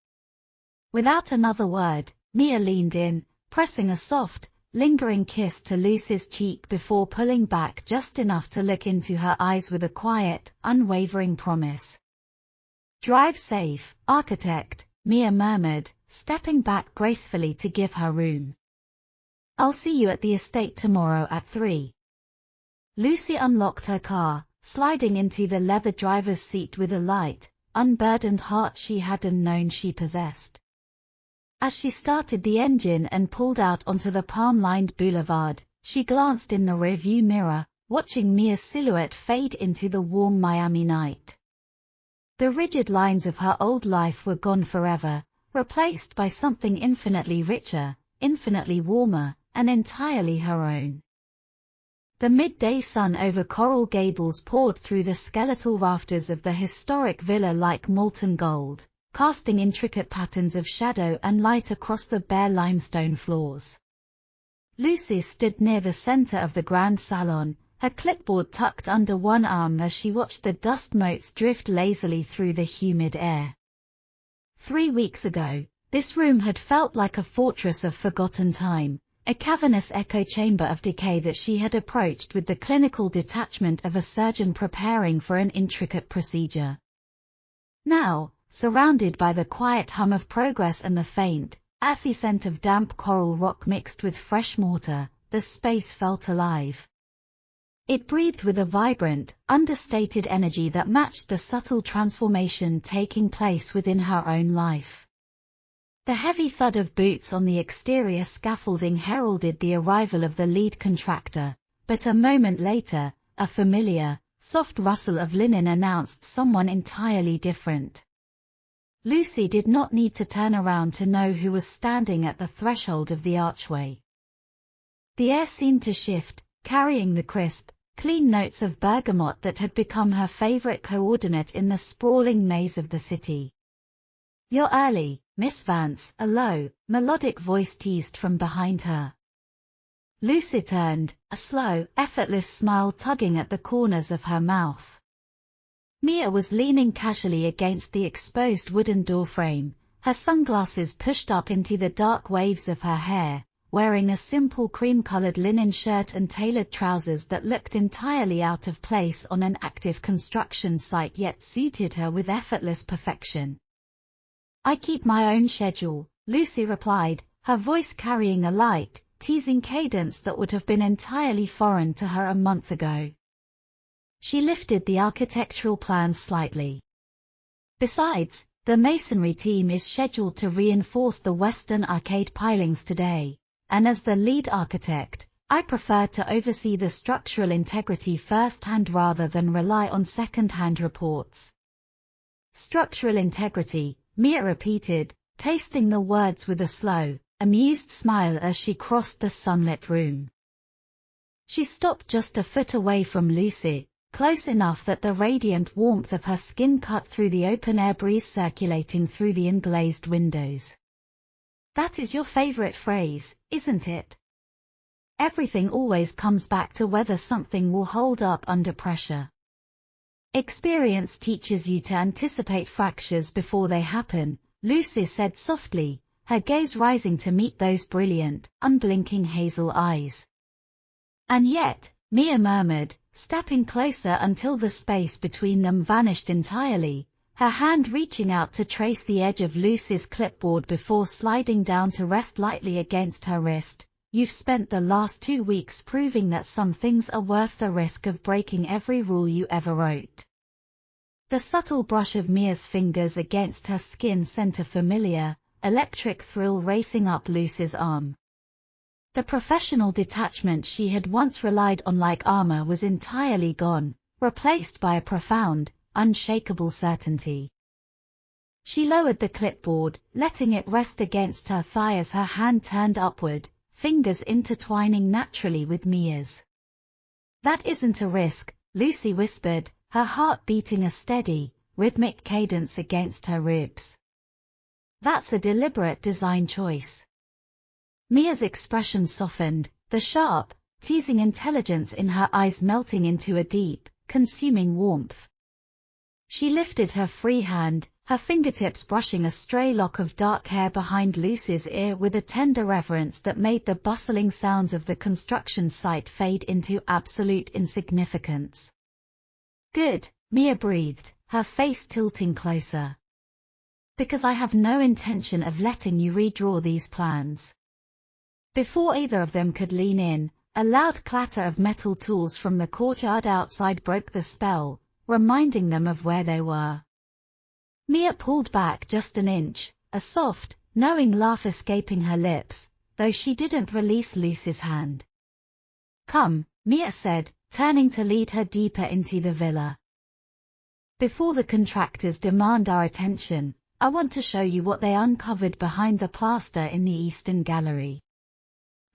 Without another word, Mia leaned in, pressing a soft, lingering kiss to Lucy's cheek before pulling back just enough to look into her eyes with a quiet, unwavering promise. Drive safe, architect, Mia murmured, stepping back gracefully to give her room. I'll see you at the estate tomorrow at 3. Lucy unlocked her car, sliding into the leather driver's seat with a light, unburdened heart she hadn't known she possessed. As she started the engine and pulled out onto the palm-lined boulevard, she glanced in the rearview mirror, watching Mia's silhouette fade into the warm Miami night. The rigid lines of her old life were gone forever, replaced by something infinitely richer, infinitely warmer, and entirely her own. The midday sun over Coral Gables poured through the skeletal rafters of the historic villa like molten gold, casting intricate patterns of shadow and light across the bare limestone floors. Lucy stood near the center of the grand salon, her clipboard tucked under one arm as she watched the dust motes drift lazily through the humid air. 3 weeks ago, this room had felt like a fortress of forgotten time, a cavernous echo chamber of decay that she had approached with the clinical detachment of a surgeon preparing for an intricate procedure. Now, surrounded by the quiet hum of progress and the faint, earthy scent of damp coral rock mixed with fresh mortar, the space felt alive. It breathed with a vibrant, understated energy that matched the subtle transformation taking place within her own life. The heavy thud of boots on the exterior scaffolding heralded the arrival of the lead contractor, but a moment later, a familiar, soft rustle of linen announced someone entirely different. Lucy did not need to turn around to know who was standing at the threshold of the archway. The air seemed to shift, carrying the crisp, clean notes of bergamot that had become her favorite coordinate in the sprawling maze of the city. "You're early, Miss Vance," a low, melodic voice teased from behind her. Lucy turned, a slow, effortless smile tugging at the corners of her mouth. Mia was leaning casually against the exposed wooden doorframe, her sunglasses pushed up into the dark waves of her hair, wearing a simple cream-colored linen shirt and tailored trousers that looked entirely out of place on an active construction site yet suited her with effortless perfection. "I keep my own schedule," Lucy replied, her voice carrying a light, teasing cadence that would have been entirely foreign to her a month ago. She lifted the architectural plans slightly. "Besides, the masonry team is scheduled to reinforce the western arcade pilings today, and as the lead architect, I prefer to oversee the structural integrity firsthand rather than rely on second-hand reports." "Structural integrity," Mia repeated, tasting the words with a slow, amused smile as she crossed the sunlit room. She stopped just a foot away from Lucy, close enough that the radiant warmth of her skin cut through the open-air breeze circulating through the unglazed windows. "That is your favorite phrase, isn't it? Everything always comes back to whether something will hold up under pressure. Experience teaches you to anticipate fractures before they happen," Lucy said softly, her gaze rising to meet those brilliant, unblinking hazel eyes. "And yet," Mia murmured, stepping closer until the space between them vanished entirely, her hand reaching out to trace the edge of Lucy's clipboard before sliding down to rest lightly against her wrist. "You've spent the last 2 weeks proving that some things are worth the risk of breaking every rule you ever wrote." The subtle brush of Mia's fingers against her skin sent a familiar, electric thrill racing up Lucy's arm. The professional detachment she had once relied on like armor was entirely gone, replaced by a profound, unshakable certainty. She lowered the clipboard, letting it rest against her thigh as her hand turned upward, fingers intertwining naturally with Mia's. "That isn't a risk," Lucy whispered, her heart beating a steady, rhythmic cadence against her ribs. "That's a deliberate design choice." Mia's expression softened, the sharp, teasing intelligence in her eyes melting into a deep, consuming warmth. She lifted her free hand, her fingertips brushing a stray lock of dark hair behind Lucy's ear with a tender reverence that made the bustling sounds of the construction site fade into absolute insignificance. "Good," Mia breathed, her face tilting closer. "Because I have no intention of letting you redraw these plans." Before either of them could lean in, a loud clatter of metal tools from the courtyard outside broke the spell, reminding them of where they were. Mia pulled back just an inch, a soft, knowing laugh escaping her lips, though she didn't release Lucy's hand. "Come," Mia said, turning to lead her deeper into the villa. "Before the contractors demand our attention, I want to show you what they uncovered behind the plaster in the eastern gallery."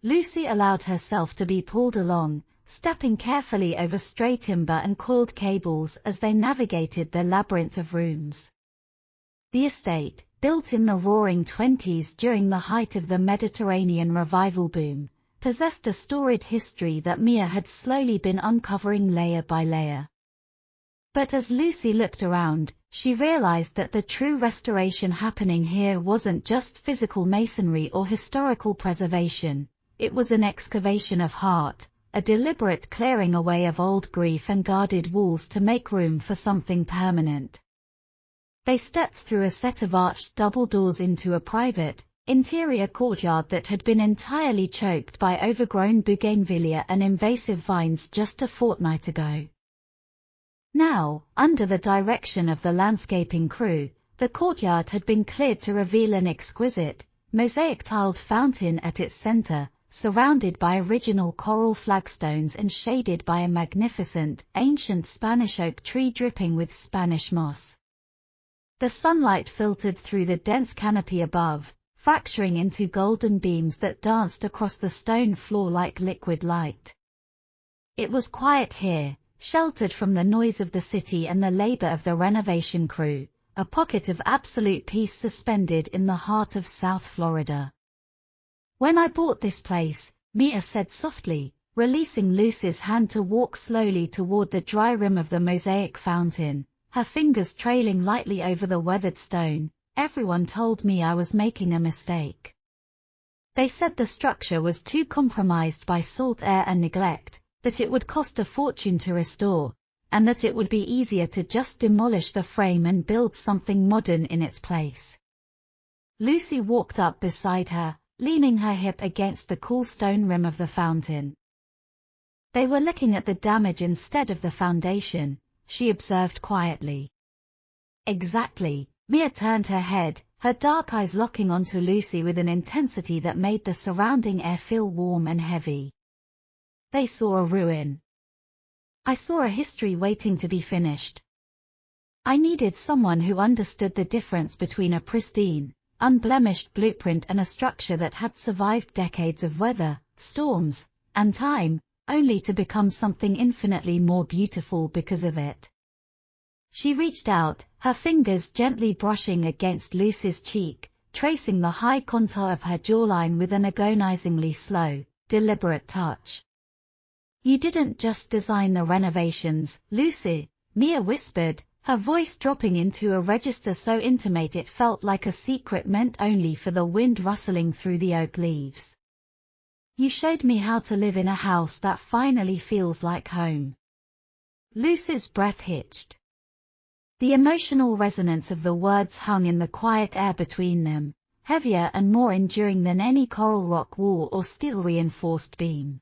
Lucy allowed herself to be pulled along, stepping carefully over stray timber and coiled cables as they navigated the labyrinth of rooms. The estate, built in the Roaring Twenties during the height of the Mediterranean revival boom, possessed a storied history that Mia had slowly been uncovering layer by layer. But as Lucy looked around, she realized that the true restoration happening here wasn't just physical masonry or historical preservation. It was an excavation of heart, a deliberate clearing away of old grief and guarded walls to make room for something permanent. They stepped through a set of arched double doors into a private, interior courtyard that had been entirely choked by overgrown bougainvillea and invasive vines just a fortnight ago. Now, under the direction of the landscaping crew, the courtyard had been cleared to reveal an exquisite, mosaic-tiled fountain at its center, surrounded by original coral flagstones and shaded by a magnificent, ancient Spanish oak tree dripping with Spanish moss. The sunlight filtered through the dense canopy above, fracturing into golden beams that danced across the stone floor like liquid light. It was quiet here, sheltered from the noise of the city and the labor of the renovation crew, a pocket of absolute peace suspended in the heart of South Florida. "When I bought this place," Mia said softly, releasing Lucy's hand to walk slowly toward the dry rim of the mosaic fountain, her fingers trailing lightly over the weathered stone, "everyone told me I was making a mistake. They said the structure was too compromised by salt air and neglect, that it would cost a fortune to restore, and that it would be easier to just demolish the frame and build something modern in its place." Lucy walked up beside her, leaning her hip against the cool stone rim of the fountain. "They were looking at the damage instead of the foundation," she observed quietly. "Exactly." Mia turned her head, her dark eyes locking onto Lucy with an intensity that made the surrounding air feel warm and heavy. "They saw a ruin. I saw a history waiting to be finished. I needed someone who understood the difference between a pristine, unblemished blueprint and a structure that had survived decades of weather, storms, and time, only to become something infinitely more beautiful because of it." She reached out, her fingers gently brushing against Lucy's cheek, tracing the high contour of her jawline with an agonizingly slow, deliberate touch. "You didn't just design the renovations, Lucy," Mia whispered, her voice dropping into a register so intimate it felt like a secret meant only for the wind rustling through the oak leaves. "You showed me how to live in a house that finally feels like home." Lucy's breath hitched. The emotional resonance of the words hung in the quiet air between them, heavier and more enduring than any coral rock wall or steel-reinforced beam.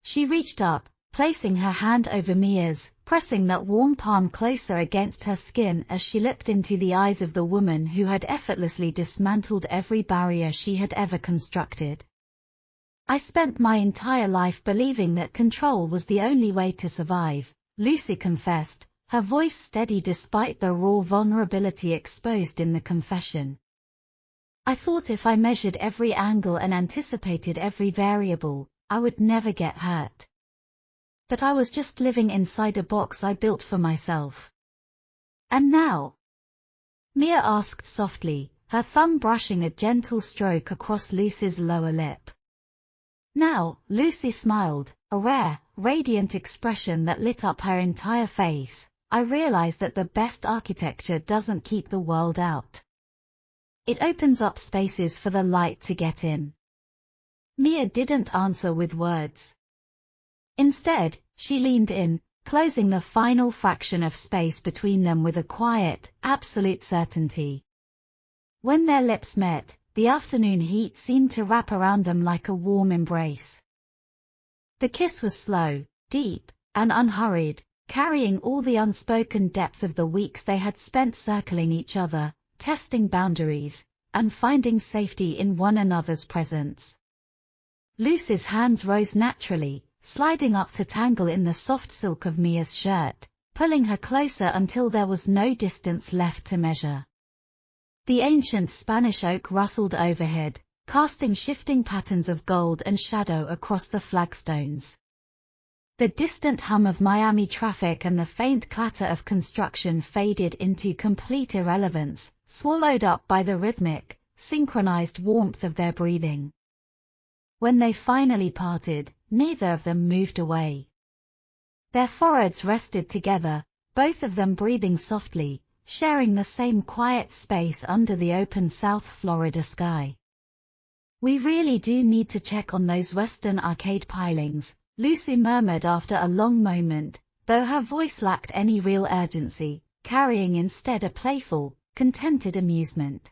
She reached up, placing her hand over Mia's, pressing that warm palm closer against her skin as she looked into the eyes of the woman who had effortlessly dismantled every barrier she had ever constructed. "I spent my entire life believing that control was the only way to survive," Lucy confessed, her voice steady despite the raw vulnerability exposed in the confession. "I thought if I measured every angle and anticipated every variable, I would never get hurt. But I was just living inside a box I built for myself." "And now?" Mia asked softly, her thumb brushing a gentle stroke across Lucy's lower lip. "Now," Lucy smiled, a rare, radiant expression that lit up her entire face, "I realize that the best architecture doesn't keep the world out. It opens up spaces for the light to get in." Mia didn't answer with words. Instead, she leaned in, closing the final fraction of space between them with a quiet, absolute certainty. When their lips met, the afternoon heat seemed to wrap around them like a warm embrace. The kiss was slow, deep, and unhurried, carrying all the unspoken depth of the weeks they had spent circling each other, testing boundaries, and finding safety in one another's presence. Lucy's hands rose naturally, sliding up to tangle in the soft silk of Mia's shirt, pulling her closer until there was no distance left to measure. The ancient Spanish oak rustled overhead, casting shifting patterns of gold and shadow across the flagstones. The distant hum of Miami traffic and the faint clatter of construction faded into complete irrelevance, swallowed up by the rhythmic, synchronized warmth of their breathing. When they finally parted, neither of them moved away. Their foreheads rested together, both of them breathing softly, sharing the same quiet space under the open South Florida sky. "We really do need to check on those western arcade pilings," Lucy murmured after a long moment, though her voice lacked any real urgency, carrying instead a playful, contented amusement.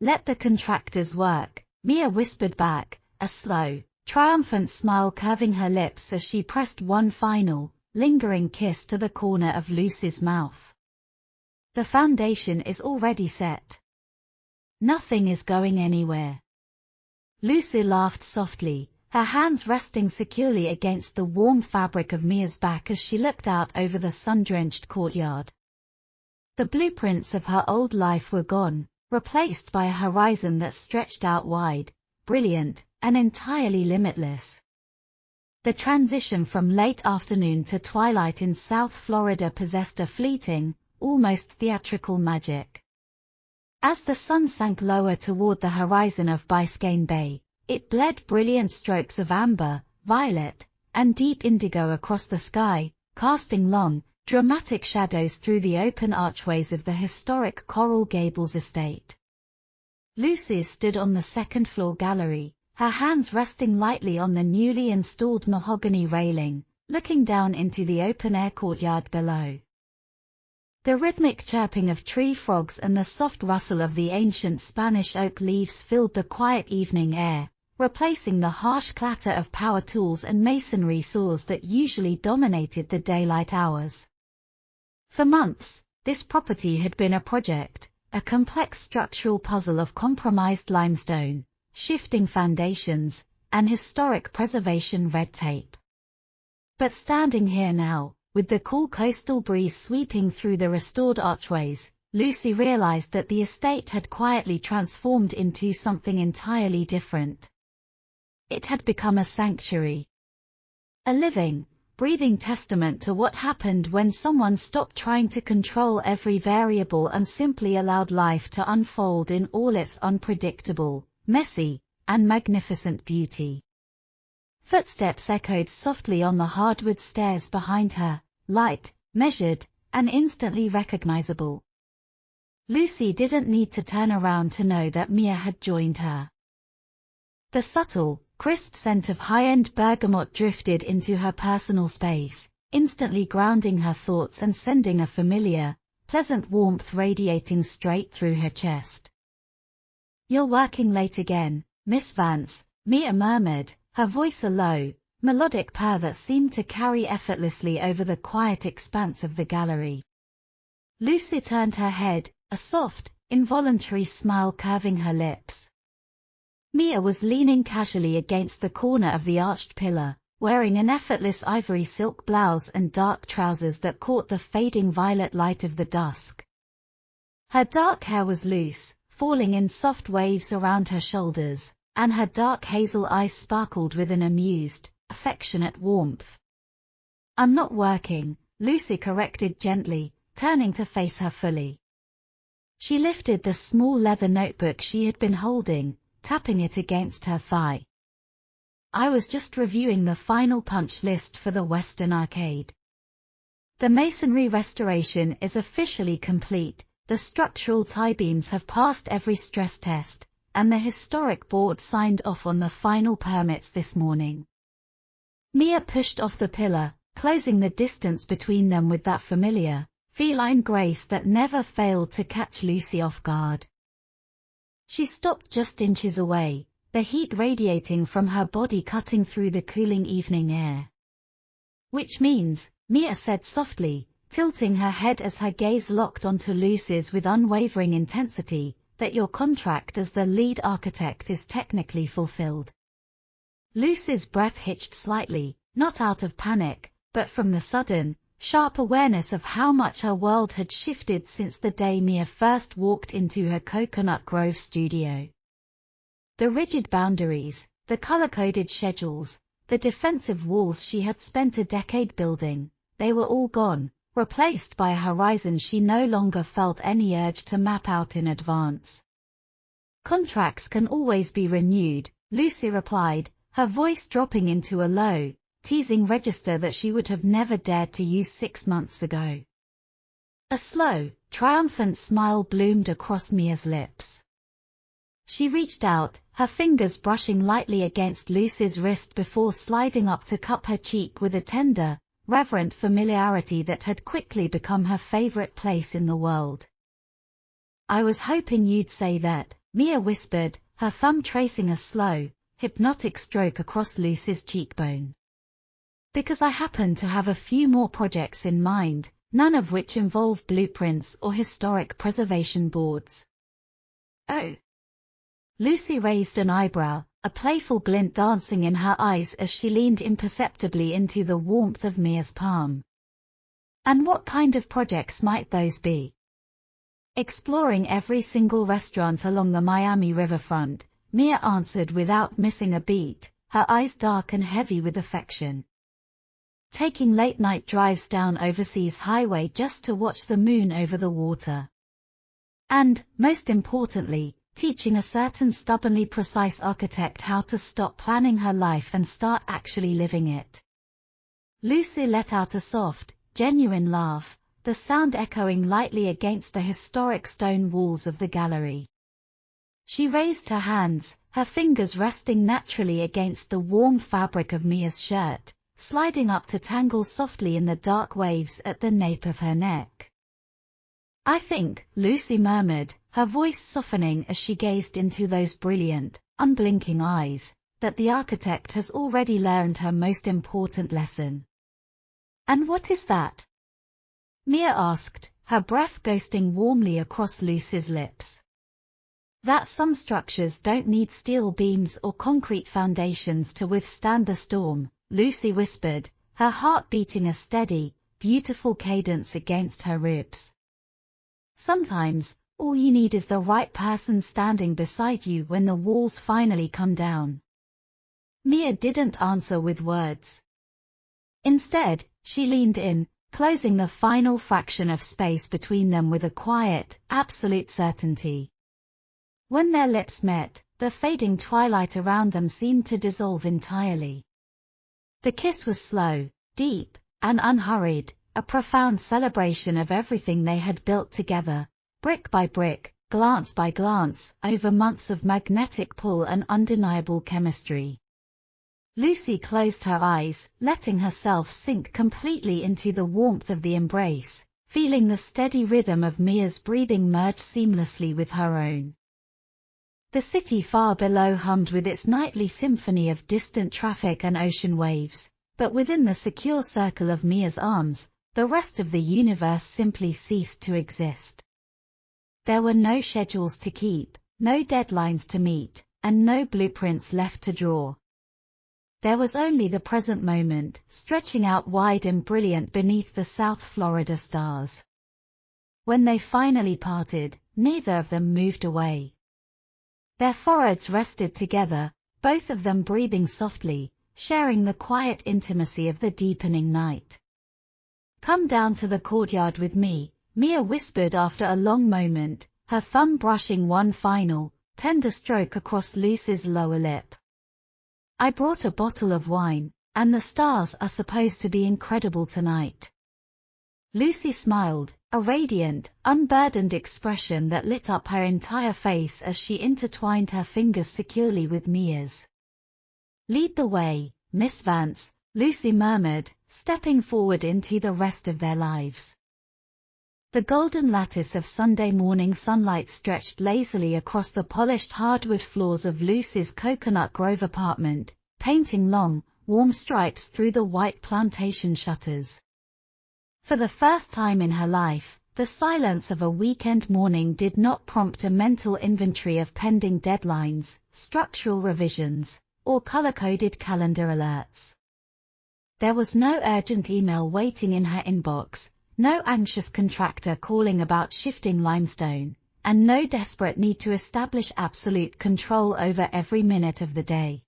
"Let the contractors work," Mia whispered back, a slow, triumphant smile curving her lips as she pressed one final, lingering kiss to the corner of Lucy's mouth. "The foundation is already set. Nothing is going anywhere." Lucy laughed softly, her hands resting securely against the warm fabric of Mia's back as she looked out over the sun-drenched courtyard. The blueprints of her old life were gone, replaced by a horizon that stretched out wide, brilliant, and entirely limitless. The transition from late afternoon to twilight in South Florida possessed a fleeting, almost theatrical magic. As the sun sank lower toward the horizon of Biscayne Bay, it bled brilliant strokes of amber, violet, and deep indigo across the sky, casting long, dramatic shadows through the open archways of the historic Coral Gables estate. Lucy stood on the second-floor gallery, her hands resting lightly on the newly installed mahogany railing, looking down into the open-air courtyard below. The rhythmic chirping of tree frogs and the soft rustle of the ancient Spanish oak leaves filled the quiet evening air, replacing the harsh clatter of power tools and masonry saws that usually dominated the daylight hours. For months, this property had been a project, a complex structural puzzle of compromised limestone, shifting foundations, and historic preservation red tape. But standing here now, with the cool coastal breeze sweeping through the restored archways, Lucy realized that the estate had quietly transformed into something entirely different. It had become a sanctuary. A living, breathing testament to what happened when someone stopped trying to control every variable and simply allowed life to unfold in all its unpredictable, messy, and magnificent beauty. Footsteps echoed softly on the hardwood stairs behind her, light, measured, and instantly recognizable. Lucy didn't need to turn around to know that Mia had joined her. The subtle, crisp scent of high-end bergamot drifted into her personal space, instantly grounding her thoughts and sending a familiar, pleasant warmth radiating straight through her chest. "You're working late again, Miss Vance," Mia murmured, her voice a low, melodic purr that seemed to carry effortlessly over the quiet expanse of the gallery. Lucy turned her head, a soft, involuntary smile curving her lips. Mia was leaning casually against the corner of the arched pillar, wearing an effortless ivory silk blouse and dark trousers that caught the fading violet light of the dusk. Her dark hair was loose, falling in soft waves around her shoulders, and her dark hazel eyes sparkled with an amused, affectionate warmth. "I'm not working," Lucy corrected gently, turning to face her fully. She lifted the small leather notebook she had been holding, tapping it against her thigh. "I was just reviewing the final punch list for the Western Arcade. The masonry restoration is officially complete, the structural tie beams have passed every stress test, and the historic board signed off on the final permits this morning." Mia pushed off the pillar, closing the distance between them with that familiar, feline grace that never failed to catch Lucy off guard. She stopped just inches away, the heat radiating from her body cutting through the cooling evening air. "Which means," Mia said softly, tilting her head as her gaze locked onto Lucy's with unwavering intensity, "that your contract as the lead architect is technically fulfilled." Lucy's breath hitched slightly, not out of panic, but from the sudden, sharp awareness of how much her world had shifted since the day Mia first walked into her Coconut Grove studio. The rigid boundaries, the color-coded schedules, the defensive walls she had spent a decade building, they were all gone, replaced by a horizon she no longer felt any urge to map out in advance. "Contracts can always be renewed," Lucy replied, her voice dropping into a low, teasing register that she would have never dared to use 6 months ago. A slow, triumphant smile bloomed across Mia's lips. She reached out, her fingers brushing lightly against Lucy's wrist before sliding up to cup her cheek with a tender, reverent familiarity that had quickly become her favorite place in the world. "I was hoping you'd say that," Mia whispered, her thumb tracing a slow, hypnotic stroke across Lucy's cheekbone. "Because I happen to have a few more projects in mind, none of which involve blueprints or historic preservation boards." "Oh." Lucy raised an eyebrow, a playful glint dancing in her eyes as she leaned imperceptibly into the warmth of Mia's palm. "And what kind of projects might those be?" "Exploring every single restaurant along the Miami riverfront," Mia answered without missing a beat, her eyes dark and heavy with affection. Taking late-night drives down overseas highway just to watch the moon over the water. And, most importantly, teaching a certain stubbornly precise architect how to stop planning her life and start actually living it. Lucy let out a soft, genuine laugh, the sound echoing lightly against the historic stone walls of the gallery. She raised her hands, her fingers resting naturally against the warm fabric of Mia's shirt, sliding up to tangle softly in the dark waves at the nape of her neck. "I think," Lucy murmured, her voice softening as she gazed into those brilliant, unblinking eyes, "that the architect has already learned her most important lesson." "And what is that?" Mia asked, her breath ghosting warmly across Lucy's lips. "That some structures don't need steel beams or concrete foundations to withstand the storm," Lucy whispered, her heart beating a steady, beautiful cadence against her ribs. "Sometimes, all you need is the right person standing beside you when the walls finally come down." Mia didn't answer with words. Instead, she leaned in, closing the final fraction of space between them with a quiet, absolute certainty. When their lips met, the fading twilight around them seemed to dissolve entirely. The kiss was slow, deep, and unhurried, a profound celebration of everything they had built together, brick by brick, glance by glance, over months of magnetic pull and undeniable chemistry. Lucy closed her eyes, letting herself sink completely into the warmth of the embrace, feeling the steady rhythm of Mia's breathing merge seamlessly with her own. The city far below hummed with its nightly symphony of distant traffic and ocean waves, but within the secure circle of Mia's arms, the rest of the universe simply ceased to exist. There were no schedules to keep, no deadlines to meet, and no blueprints left to draw. There was only the present moment, stretching out wide and brilliant beneath the South Florida stars. When they finally parted, neither of them moved away. Their foreheads rested together, both of them breathing softly, sharing the quiet intimacy of the deepening night. "Come down to the courtyard with me," Mia whispered after a long moment, her thumb brushing one final, tender stroke across Lucy's lower lip. "I brought a bottle of wine, and the stars are supposed to be incredible tonight." Lucy smiled, a radiant, unburdened expression that lit up her entire face as she intertwined her fingers securely with Mia's. "Lead the way, Miss Vance," Lucy murmured, stepping forward into the rest of their lives. The golden lattice of Sunday morning sunlight stretched lazily across the polished hardwood floors of Lucy's Coconut Grove apartment, painting long, warm stripes through the white plantation shutters. For the first time in her life, the silence of a weekend morning did not prompt a mental inventory of pending deadlines, structural revisions, or color-coded calendar alerts. There was no urgent email waiting in her inbox, no anxious contractor calling about shifting limestone, and no desperate need to establish absolute control over every minute of the day.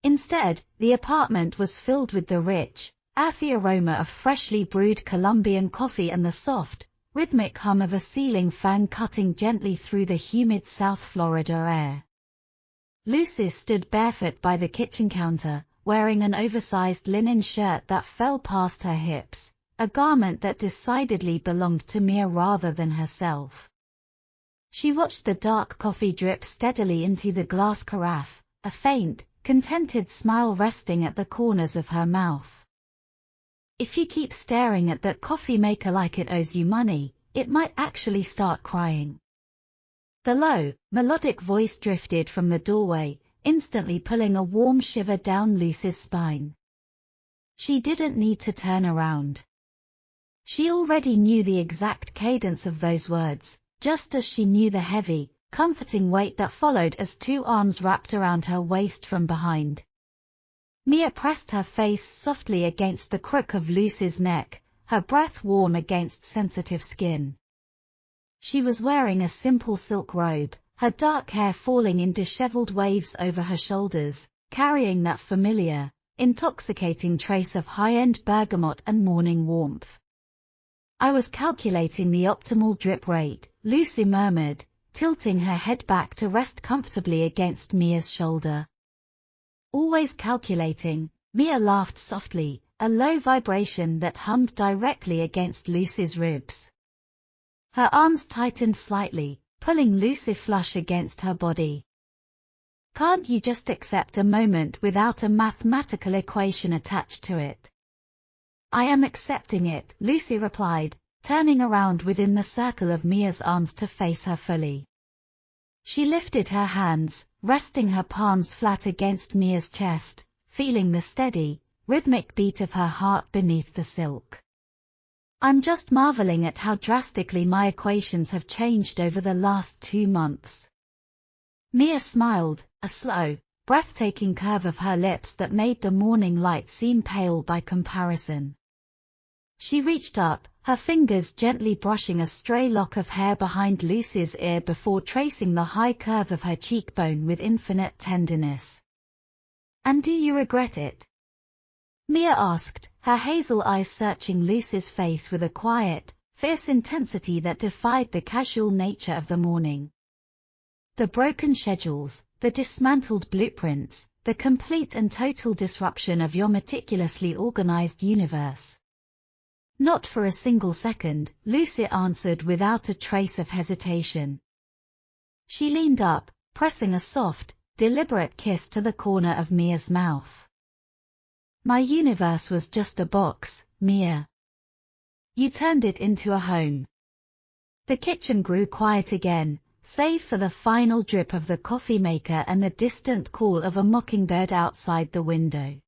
Instead, the apartment was filled with the rich, earthy aroma of freshly brewed Colombian coffee and the soft, rhythmic hum of a ceiling fan cutting gently through the humid South Florida air. Lucy stood barefoot by the kitchen counter, wearing an oversized linen shirt that fell past her hips, a garment that decidedly belonged to Mia rather than herself. She watched the dark coffee drip steadily into the glass carafe, a faint, contented smile resting at the corners of her mouth. "If you keep staring at that coffee maker like it owes you money, it might actually start crying." The low, melodic voice drifted from the doorway, instantly pulling a warm shiver down Lucy's spine. She didn't need to turn around. She already knew the exact cadence of those words, just as she knew the heavy, comforting weight that followed as two arms wrapped around her waist from behind. Mia pressed her face softly against the crook of Lucy's neck, her breath warm against sensitive skin. She was wearing a simple silk robe, her dark hair falling in disheveled waves over her shoulders, carrying that familiar, intoxicating trace of high-end bergamot and morning warmth. I was calculating the optimal drip rate, Lucy murmured, tilting her head back to rest comfortably against Mia's shoulder. Always calculating, Mia laughed softly, a low vibration that hummed directly against Lucy's ribs. Her arms tightened slightly, pulling Lucy flush against her body. Can't you just accept a moment without a mathematical equation attached to it? I am accepting it, Lucy replied, turning around within the circle of Mia's arms to face her fully. She lifted her hands, resting her palms flat against Mia's chest, feeling the steady, rhythmic beat of her heart beneath the silk. I'm just marveling at how drastically my equations have changed over the last 2 months. Mia smiled, a slow, breathtaking curve of her lips that made the morning light seem pale by comparison. She reached up, her fingers gently brushing a stray lock of hair behind Lucy's ear before tracing the high curve of her cheekbone with infinite tenderness. And do you regret it? Mia asked, her hazel eyes searching Lucy's face with a quiet, fierce intensity that defied the casual nature of the morning. The broken schedules, the dismantled blueprints, the complete and total disruption of your meticulously organized universe. Not for a single second, Lucy answered without a trace of hesitation. She leaned up, pressing a soft, deliberate kiss to the corner of Mia's mouth. My universe was just a box, Mia. You turned it into a home. The kitchen grew quiet again, save for the final drip of the coffee maker and the distant call of a mockingbird outside the window.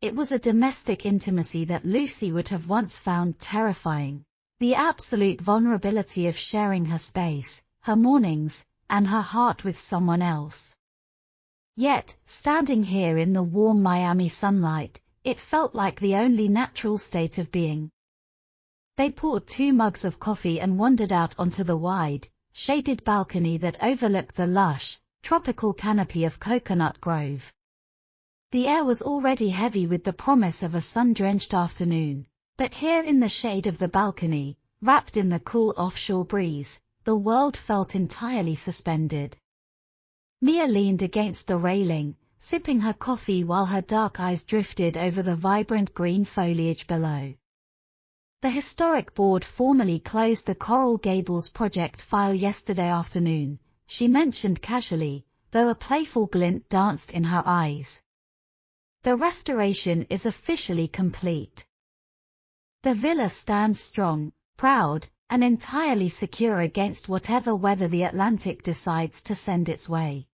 It was a domestic intimacy that Lucy would have once found terrifying. The absolute vulnerability of sharing her space, her mornings, and her heart with someone else. Yet, standing here in the warm Miami sunlight, it felt like the only natural state of being. They poured 2 mugs of coffee and wandered out onto the wide, shaded balcony that overlooked the lush, tropical canopy of Coconut Grove. The air was already heavy with the promise of a sun-drenched afternoon, but here in the shade of the balcony, wrapped in the cool offshore breeze, the world felt entirely suspended. Mia leaned against the railing, sipping her coffee while her dark eyes drifted over the vibrant green foliage below. The historic board formally closed the Coral Gables project file yesterday afternoon, she mentioned casually, though a playful glint danced in her eyes. The restoration is officially complete. The villa stands strong, proud, and entirely secure against whatever weather the Atlantic decides to send its way.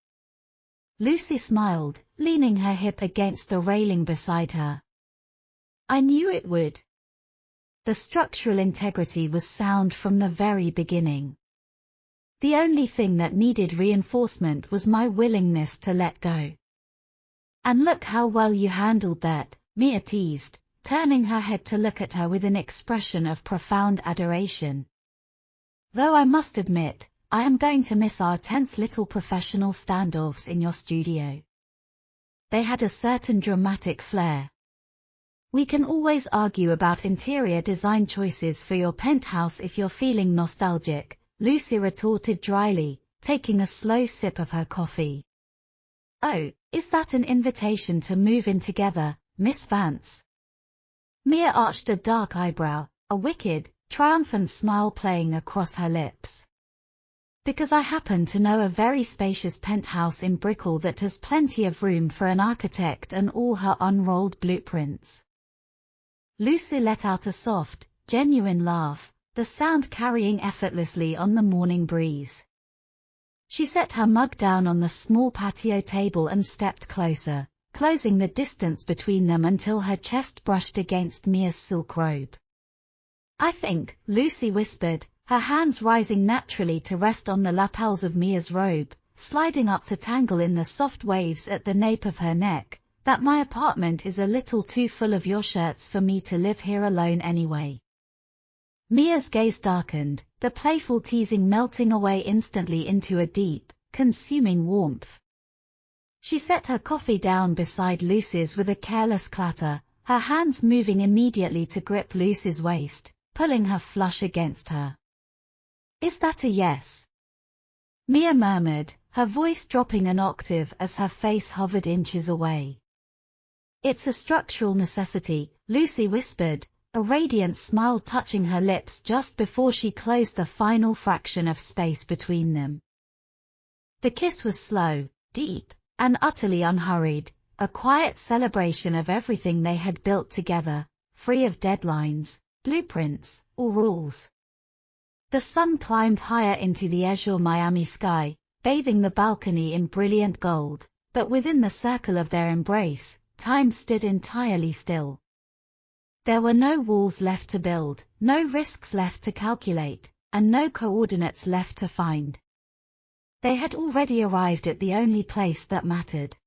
Lucy smiled, leaning her hip against the railing beside her. I knew it would. The structural integrity was sound from the very beginning. The only thing that needed reinforcement was my willingness to let go. And look how well you handled that, Mia teased, turning her head to look at her with an expression of profound adoration. Though I must admit, I am going to miss our tense little professional standoffs in your studio. They had a certain dramatic flair. We can always argue about interior design choices for your penthouse if you're feeling nostalgic, Lucy retorted dryly, taking a slow sip of her coffee. Oh, is that an invitation to move in together, Miss Vance? Mia arched a dark eyebrow, a wicked, triumphant smile playing across her lips. Because I happen to know a very spacious penthouse in Brickell that has plenty of room for an architect and all her unrolled blueprints. Lucy let out a soft, genuine laugh, the sound carrying effortlessly on the morning breeze. She set her mug down on the small patio table and stepped closer, closing the distance between them until her chest brushed against Mia's silk robe. I think, Lucy whispered, her hands rising naturally to rest on the lapels of Mia's robe, sliding up to tangle in the soft waves at the nape of her neck, that my apartment is a little too full of your shirts for me to live here alone anyway. Mia's gaze darkened, the playful teasing melting away instantly into a deep, consuming warmth. She set her coffee down beside Lucy's with a careless clatter, her hands moving immediately to grip Lucy's waist, pulling her flush against her. "Is that a yes?" Mia murmured, her voice dropping an octave as her face hovered inches away. "It's a structural necessity," Lucy whispered, a radiant smile touching her lips just before she closed the final fraction of space between them. The kiss was slow, deep, and utterly unhurried, a quiet celebration of everything they had built together, free of deadlines, blueprints, or rules. The sun climbed higher into the azure Miami sky, bathing the balcony in brilliant gold, but within the circle of their embrace, time stood entirely still. There were no walls left to build, no risks left to calculate, and no coordinates left to find. They had already arrived at the only place that mattered.